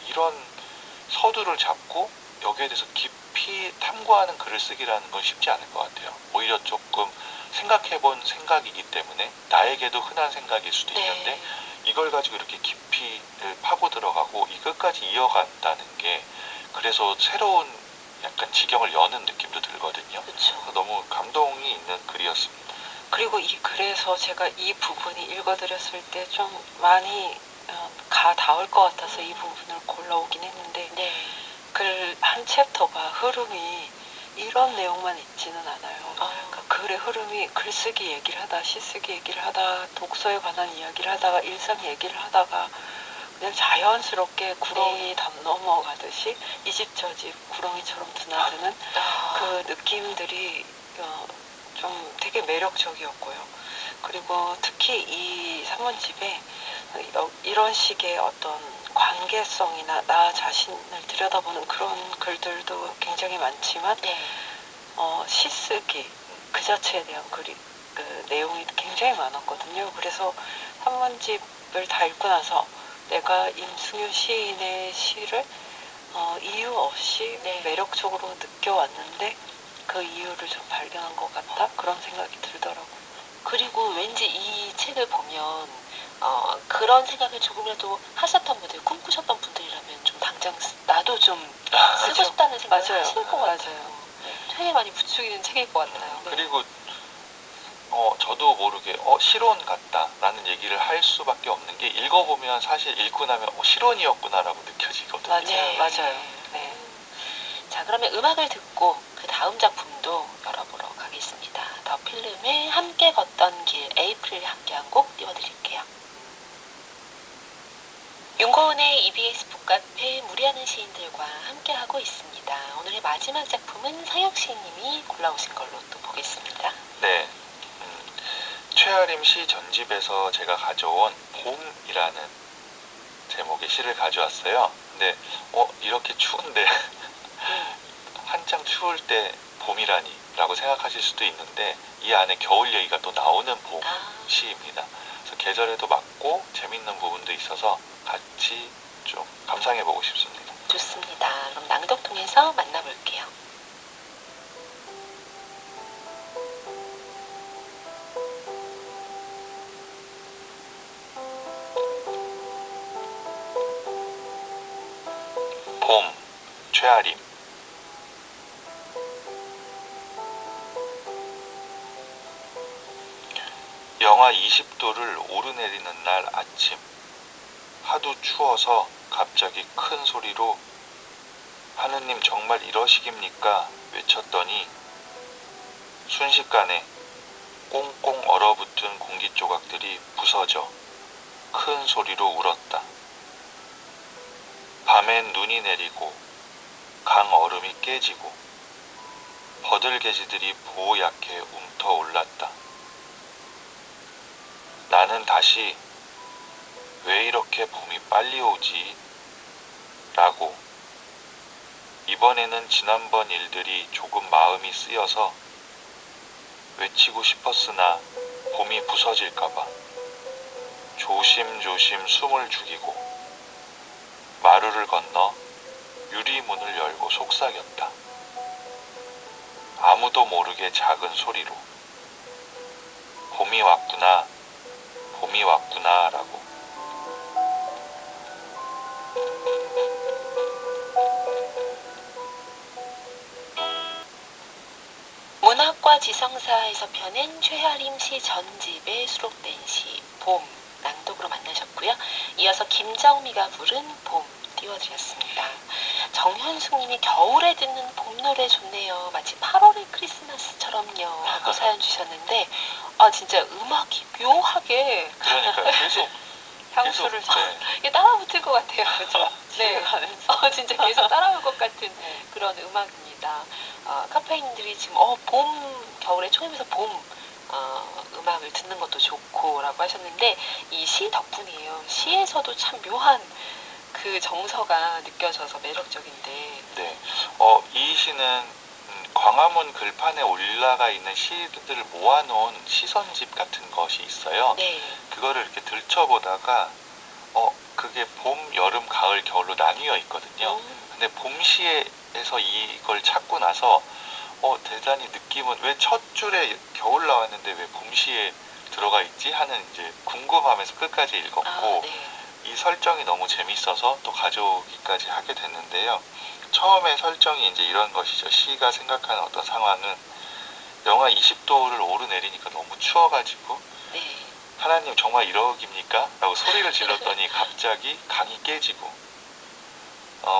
이런 서두를 잡고 여기에 대해서 깊이 탐구하는 글을 쓰기라는 건 쉽지 않을 것 같아요. 오히려 조금 생각해본 생각이기 때문에 나에게도 흔한 생각일 수도 있는데, 이걸 가지고 이렇게 깊이를 파고 들어가고 이 끝까지 이어간다는 게, 그래서 새로운 약간 지경을 여는 느낌도 들거든요. 그쵸. 너무 감동이 있는 글이었습니다. 그리고 이 글에서 제가 이 부분이 읽어드렸을 때 좀 많이 가 닿을 것 같아서 이 부분을 골라오긴 했는데, 네. 글 한 챕터가 흐름이 이런 내용만 있지는 않아요. 그러니까 글의 흐름이 글쓰기 얘기를 하다, 시쓰기 얘기를 하다, 독서에 관한 이야기를 하다가 일상 얘기를 하다가 그냥 자연스럽게 구렁이 담 넘어가듯이 이 집 저 집 구렁이처럼 드나드는 그 느낌들이 좀 되게 매력적이었고요. 그리고 특히 이 산문집에 이런 식의 어떤 관계성이나 나 자신을 들여다보는 그런 글들도 굉장히 많지만 시쓰기 그 자체에 대한 내용이 굉장히 많았거든요. 그래서 산문집을 다 읽고 나서 내가 임승유 시인의 시를 이유 없이 매력적으로 느껴왔는데 그 이유를 좀 발견한 것 같다, 그런 생각이 들더라고요. 그리고 왠지 이 책을 보면 그런 생각을 조금이라도 하셨던 분들, 꿈꾸셨던 분들이라면 좀 당장 나도 좀 쓰고 그쵸. 싶다는 생각을 맞아요. 하실 것 같아요. 맞아요. 네. 되게 많이 부추기는 책일 것 같아요. 그리고 저도 모르게 실온 같다라는 얘기를 할 수밖에 없는 게 읽어보면 사실 읽고 나면 실온이었구나라고 느껴지거든요. 맞아요, 네. 맞아요. 네. 자, 그러면 음악을 듣고 그 다음 작품도 열어보러 가겠습니다. 더 필름의 함께 걷던 길, 에이프릴이 함께한 곡 띄워드릴게요. 윤고은의 EBS 북카페 무리하는 시인들과 함께하고 있습니다. 오늘의 마지막 작품은 상혁 시인님이 골라오신 걸로 또 보겠습니다. 네. 최아림 시 전집에서 제가 가져온 봄이라는 제목의 시를 가져왔어요. 근데 이렇게 추운데 한창 추울 때 봄이라니 라고 생각하실 수도 있는데 이 안에 겨울 얘기가 또 나오는 봄 시입니다. 그래서 계절에도 맞고 재밌는 부분도 있어서 같이 좀 감상해보고 싶습니다. 좋습니다. 그럼 낭독 통해서 만나볼게요. 봄, 최아림. 영하 20도를 오르내리는 날 아침. 하도 추워서 갑자기 큰 소리로 하느님 정말 이러시깁니까? 외쳤더니 순식간에 꽁꽁 얼어붙은 공기 조각들이 부서져 큰 소리로 울었다. 밤엔 눈이 내리고 강 얼음이 깨지고 버들개지들이 보얗게 움터 올랐다. 나는 다시 왜 이렇게 봄이 빨리 오지? 라고 이번에는 지난번 일들이 조금 마음이 쓰여서 외치고 싶었으나 봄이 부서질까봐 조심조심 숨을 죽이고 마루를 건너 유리문을 열고 속삭였다. 아무도 모르게 작은 소리로 봄이 왔구나, 봄이 왔구나 라고. 문학과 지성사에서 펴낸 최아림 시 전집에 수록된 시 봄 낭독으로 만나셨고요. 이어서 김정미가 부른 봄 띄워드렸습니다. 정현숙님이 겨울에 듣는 봄 노래 좋네요. 마치 8월의 크리스마스처럼요 하고 사연 주셨는데 진짜 음악이 묘하게 그러니까 계속 향수를 네. 이게 따라붙을 것 같아요. 그죠? 네. 가면서. 진짜 계속 따라올 것 같은 네. 그런 음악입니다. 카페인들이 지금 봄, 겨울의 초임에서 봄 음악을 듣는 것도 좋고 라고 하셨는데 이 시 덕분이에요. 시에서도 참 묘한 그 정서가 느껴져서 매력적인데 네. 이 시는 광화문 글판에 올라가 있는 시들을 모아놓은 시선집 같은 것이 있어요. 네. 그거를 이렇게 들춰보다가 그게 봄, 여름, 가을, 겨울로 나뉘어 있거든요. 근데 봄시에서 이걸 찾고 나서 대단히 느낌은 왜 첫 줄에 겨울 나왔는데 왜 봄시에 들어가 있지 하는 이제 궁금하면서 끝까지 읽었고 네. 이 설정이 너무 재밌어서 또 가져오기까지 하게 됐는데요. 처음에 설정이 이제 이런 것이죠. 시가 생각하는 어떤 상황은 영하 20도를 오르내리니까 너무 추워가지고 네. 하나님 정말 이러깁니까? 라고 소리를 질렀더니 갑자기 강이 깨지고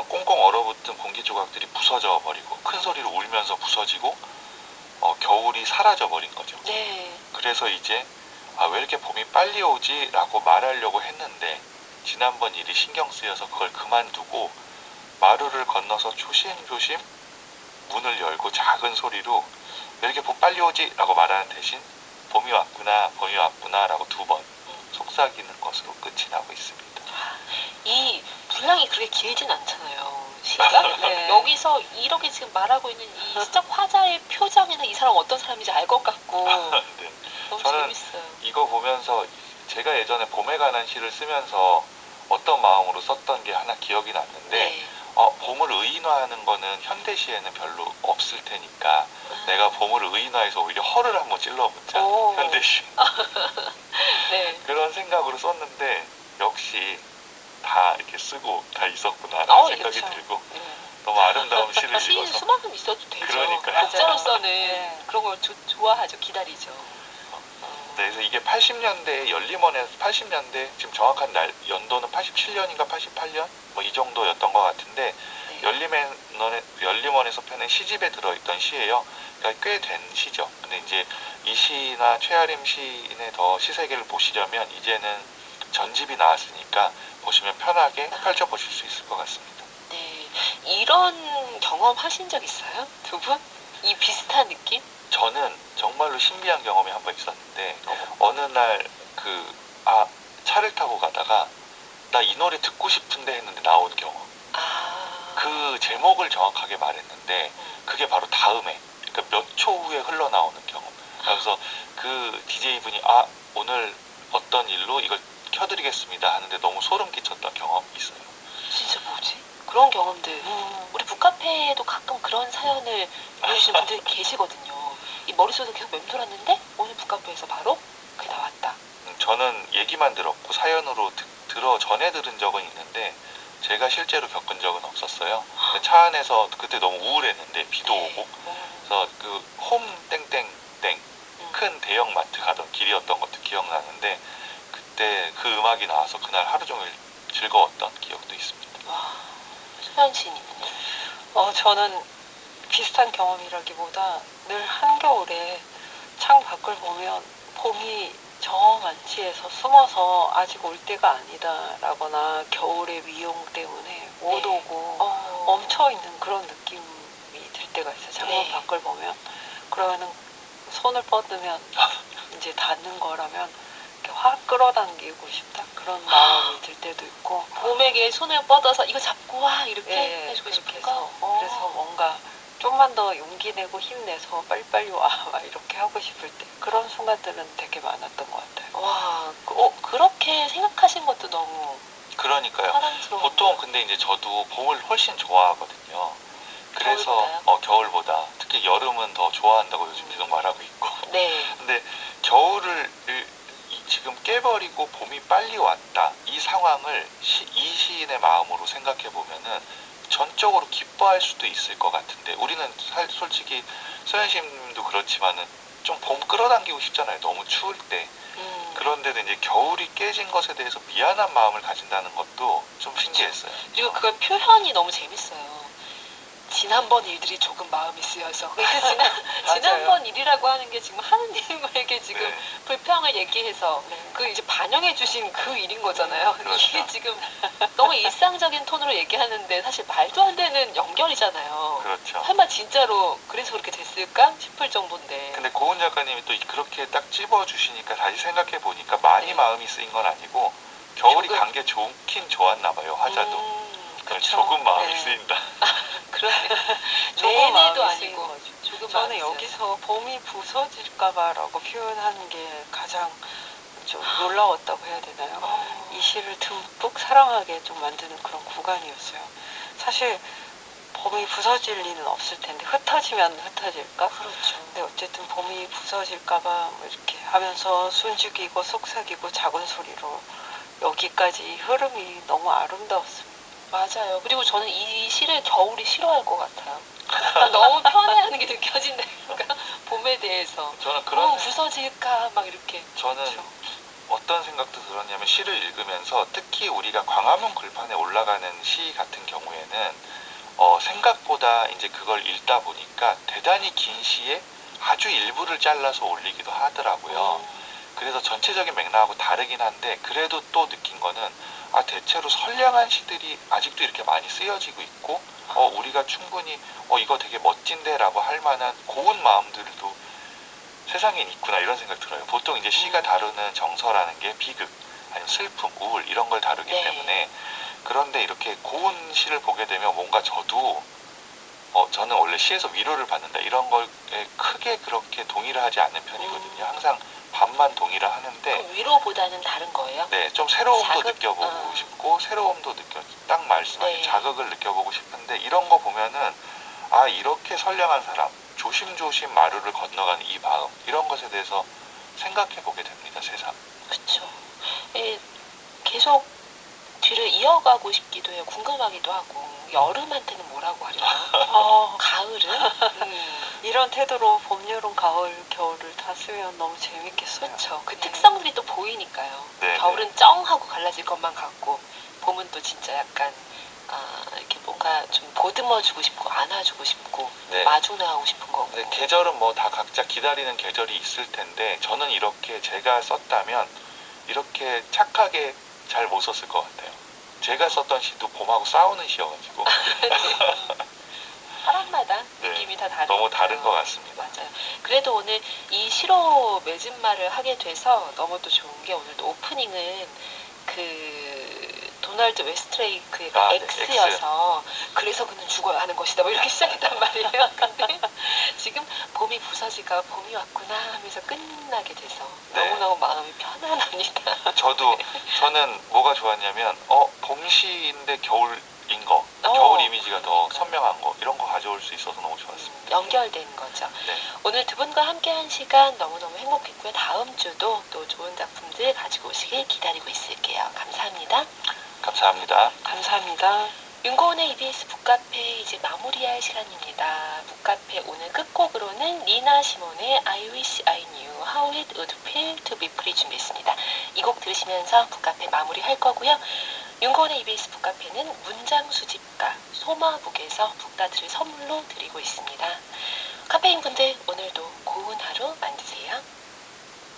꽁꽁 얼어붙은 공기 조각들이 부서져 버리고 큰 소리로 울면서 부서지고 겨울이 사라져 버린 거죠. 네. 그래서 이제 왜 이렇게 봄이 빨리 오지? 라고 말하려고 했는데 지난번 일이 신경 쓰여서 그걸 그만두고 마루를 건너서 조심조심 문을 열고 작은 소리로 왜 이렇게 봄 빨리 오지? 라고 말하는 대신 봄이 왔구나, 봄이 왔구나 라고 2번 속삭이는 것으로 끝이 나고 있습니다. 이 분량이 그렇게 길진 않잖아요. 시가 네. 여기서 이렇게 지금 말하고 있는 이 시적 화자의 표정이나 이 사람 어떤 사람인지 알 것 같고 네. 너무 저는 재밌어요. 이거 보면서 제가 예전에 봄에 관한 시를 쓰면서 어떤 마음으로 썼던 게 하나 기억이 났는데 네. 봄을 의인화하는 거는 현대시에는 별로 없을 테니까 내가 봄을 의인화해서 오히려 허를 한번 찔러보자. 오. 현대시. 네. 그런 생각으로 썼는데 역시 다 이렇게 쓰고 다 있었구나라는 생각이 그쵸. 들고 네. 너무 아름다운 시를 시인 읽어서 수만큼 있어도 되죠. 그러니까요. 독자로서는 네. 그런 걸 좋아하죠. 기다리죠. 그래서 이게 80년대 열림원에서 80년대 지금 정확한 연도는 87년인가 88년 뭐 이 정도였던 것 같은데 네. 열림원에서 펴낸 시집에 들어있던 시예요. 그러니까 꽤 된 시죠. 근데 이제 이 시나 최아림 시인의 더 시세계를 보시려면 이제는 전집이 나왔으니까 보시면 편하게 펼쳐보실 수 있을 것 같습니다. 네. 이런 경험 하신 적 있어요? 두 분? 이 비슷한 느낌? 저는 정말로 신비한 경험이 한 번 있었는데 어느 날 차를 타고 가다가 나 이 노래 듣고 싶은데 했는데 나온 경험. 그 제목을 정확하게 말했는데 그게 바로 다음에 그러니까 몇 초 후에 흘러나오는 경험. 그래서 그 DJ분이 오늘 어떤 일로 이걸 켜드리겠습니다 하는데 너무 소름 끼쳤던 경험이 있어요. 진짜 뭐지? 그런 경험들. 우리 북카페에도 가끔 그런 사연을 보내주시는 분들이 계시거든요. 이 머릿속에 계속 맴돌았는데 오늘 북카페에서 바로 그게 나왔다. 저는 얘기만 들었고 사연으로 전해 들은 적은 있는데 제가 실제로 겪은 적은 없었어요. 차 안에서 그때 너무 우울했는데 비도 네. 오고 그래서 그 홈 땡땡땡 큰 대형 마트 가던 길이었던 것도 기억나는데 그때 그 음악이 나와서 그날 하루 종일 즐거웠던 기억도 있습니다. 와, 소연 씨님은요? 저는 비슷한 경험이라기보다 늘 한겨울에 창 밖을 보면 봄이 저 만치에서 숨어서 아직 올 때가 아니다라거나 겨울의 위용 때문에 못 네. 오고 멈춰있는 그런 느낌이 들 때가 있어요. 창문 네. 밖을 보면. 그러면은 손을 뻗으면 이제 닿는 거라면 이렇게 확 끌어당기고 싶다 그런 마음이 들 때도 있고 봄에게 손을 뻗어서 이거 잡고 와 이렇게 예, 해주고 그렇게 싶은 해서 거? 그래서 뭔가 좀만 더 용기 내고 힘내서 빨리빨리 와 막 이렇게 하고 싶을 때 그런 순간들은 되게 많았던 것 같아요. 와, 그렇게 생각하신 것도 너무 그러니까요. 사랑스러워. 보통 근데 이제 저도 봄을 훨씬 좋아하거든요. 그래서 겨울보다요? 겨울보다 특히 여름은 더 좋아한다고 요즘 계속 말하고 있고 네. 근데 겨울을 지금 깨버리고 봄이 빨리 왔다 이 상황을 이 시인의 마음으로 생각해 보면은 전적으로 기뻐할 수도 있을 것 같은데 우리는 솔직히 서현심도 그렇지만은 좀 봄 끌어당기고 싶잖아요. 너무 추울 때. 그런데도 이제 겨울이 깨진 것에 대해서 미안한 마음을 가진다는 것도 좀 신기했어요. 그리고 그걸 표현이 너무 재밌어요. 지난번 일들이 조금 마음이 쓰여서. 그러니까 지난번 일이라고 하는 게 지금 하느님에게 지금 네. 불평을 얘기해서 네. 그 이제 반영해 주신 그 일인 거잖아요. 그렇죠. 이게 지금 너무 일상적인 톤으로 얘기하는데 사실 말도 안 되는 연결이잖아요. 그렇죠. 설마 진짜로 그래서 그렇게 됐을까 싶을 정도인데. 근데 고은 작가님이 또 그렇게 딱 찝어주시니까 다시 생각해 보니까 많이 네. 마음이 쓰인 건 아니고 겨울이 조금. 간 게 좋긴 좋았나 봐요. 화자도. 그쵸. 조금 마음이 네. 쓰인다. 그러네요. 조금 내내도 마음이 쓰인 아니고 거죠. 조금 저는 마음이 쓰여서. 여기서 봄이 부서질까봐라고 표현하는 게 가장 좀 놀라웠다고 해야 되나요? 이 시를 듬뿍 사랑하게 좀 만드는 그런 구간이었어요. 사실 봄이 부서질 리는 없을 텐데 흩어지면 흩어질까? 그렇죠. 근데 어쨌든 봄이 부서질까봐 뭐 이렇게 하면서 숨죽이고 속삭이고 작은 소리로 여기까지 흐름이 너무 아름다웠습니다. 맞아요. 그리고 저는 이 시를 겨울이 싫어할 것 같아요. 너무 편애하는 게 느껴진다니까. 봄에 대해서. 저는 그런 부서질까 막 이렇게. 저는 그렇죠. 어떤 생각도 들었냐면 시를 읽으면서 특히 우리가 광화문 글판에 올라가는 시 같은 경우에는 생각보다 이제 그걸 읽다 보니까 대단히 긴 시에 아주 일부를 잘라서 올리기도 하더라고요. 그래서 전체적인 맥락하고 다르긴 한데 그래도 또 느낀 거는 대체로 선량한 시들이 아직도 이렇게 많이 쓰여지고 있고 우리가 충분히 이거 되게 멋진데 라고 할 만한 고운 마음들도 세상엔 있구나 이런 생각 들어요. 보통 이제 시가 다루는 정서라는 게 비극 아니면 슬픔, 우울 이런 걸 다루기 네. 때문에 그런데 이렇게 고운 시를 보게 되면 뭔가 저도 저는 원래 시에서 위로를 받는다 이런 거에 크게 그렇게 동의를 하지 않는 편이거든요. 항상 반만 동의를 하는데 그럼 위로보다는 다른 거예요? 네, 좀 새로움도 자극? 느껴보고 싶고 새로움도 딱 말씀하신 네. 자극을 느껴보고 싶은데 이런 거 보면은 이렇게 선량한 사람 조심조심 마루를 건너가는 이 마음 이런 것에 대해서 생각해 보게 됩니다. 새삼. 그쵸. 계속 뒤를 이어가고 싶기도 해요. 궁금하기도 하고. 여름한테는 뭐라고 하려나? 가을은? 이런 태도로 봄, 여름, 가을, 겨울을 다 쓰면 너무 재밌겠어요. 그렇죠. 그 네. 특성들이 또 보이니까요. 네, 겨울은 쩡하고 갈라질 것만 같고 봄은 또 진짜 약간 이렇게 뭔가 좀 보듬어주고 싶고 안아주고 싶고 네. 마중나가고 싶은 거고. 네, 계절은 뭐 다 각자 기다리는 계절이 있을 텐데 저는 이렇게 제가 썼다면 이렇게 착하게 잘 못 썼을 것 같아요. 제가 썼던 시도 봄하고 싸우는 시여가지고 사람마다 네, 느낌이 다 다르니까 너무 다른 것 같습니다. 맞아요. 그래도 오늘 이 시로 맺은 말을 하게 돼서 너무 또 좋은 게 오늘 또 오프닝은 그 도널드 웨스트레이크의 그 네, X여서 그래서 그는 죽어야 하는 것이다 뭐 이렇게 시작했단 말이에요. 근데 지금 봄이 부서질까 봄이 왔구나 하면서 끝나게 돼서 네. 너무너무 마음이 편안합니다. 저는 뭐가 좋았냐면 봄 시인데 겨울인 거, 어, 겨울 이미지가 더 그러니까요. 선명한 거 이런 거 가져올 수 있어서 너무 좋았습니다. 연결된 거죠. 네. 오늘 두 분과 함께한 시간 너무너무 행복했고요. 다음 주도 또 좋은 작품들 가지고 오시길 기다리고 있을게요. 감사합니다. 감사합니다. 감사합니다. 윤고은의 EBS 북카페 이제 마무리할 시간입니다. 북카페 오늘 끝곡으로는 니나 시몬의 I Wish I Knew How It Would Feel to Be Free 준비했습니다. 이 곡 들으시면서 북카페 마무리할 거고요. 윤고은의 EBS 북카페는 문장 수집가 소마북에서 북다트를 선물로 드리고 있습니다. 카페인 분들 오늘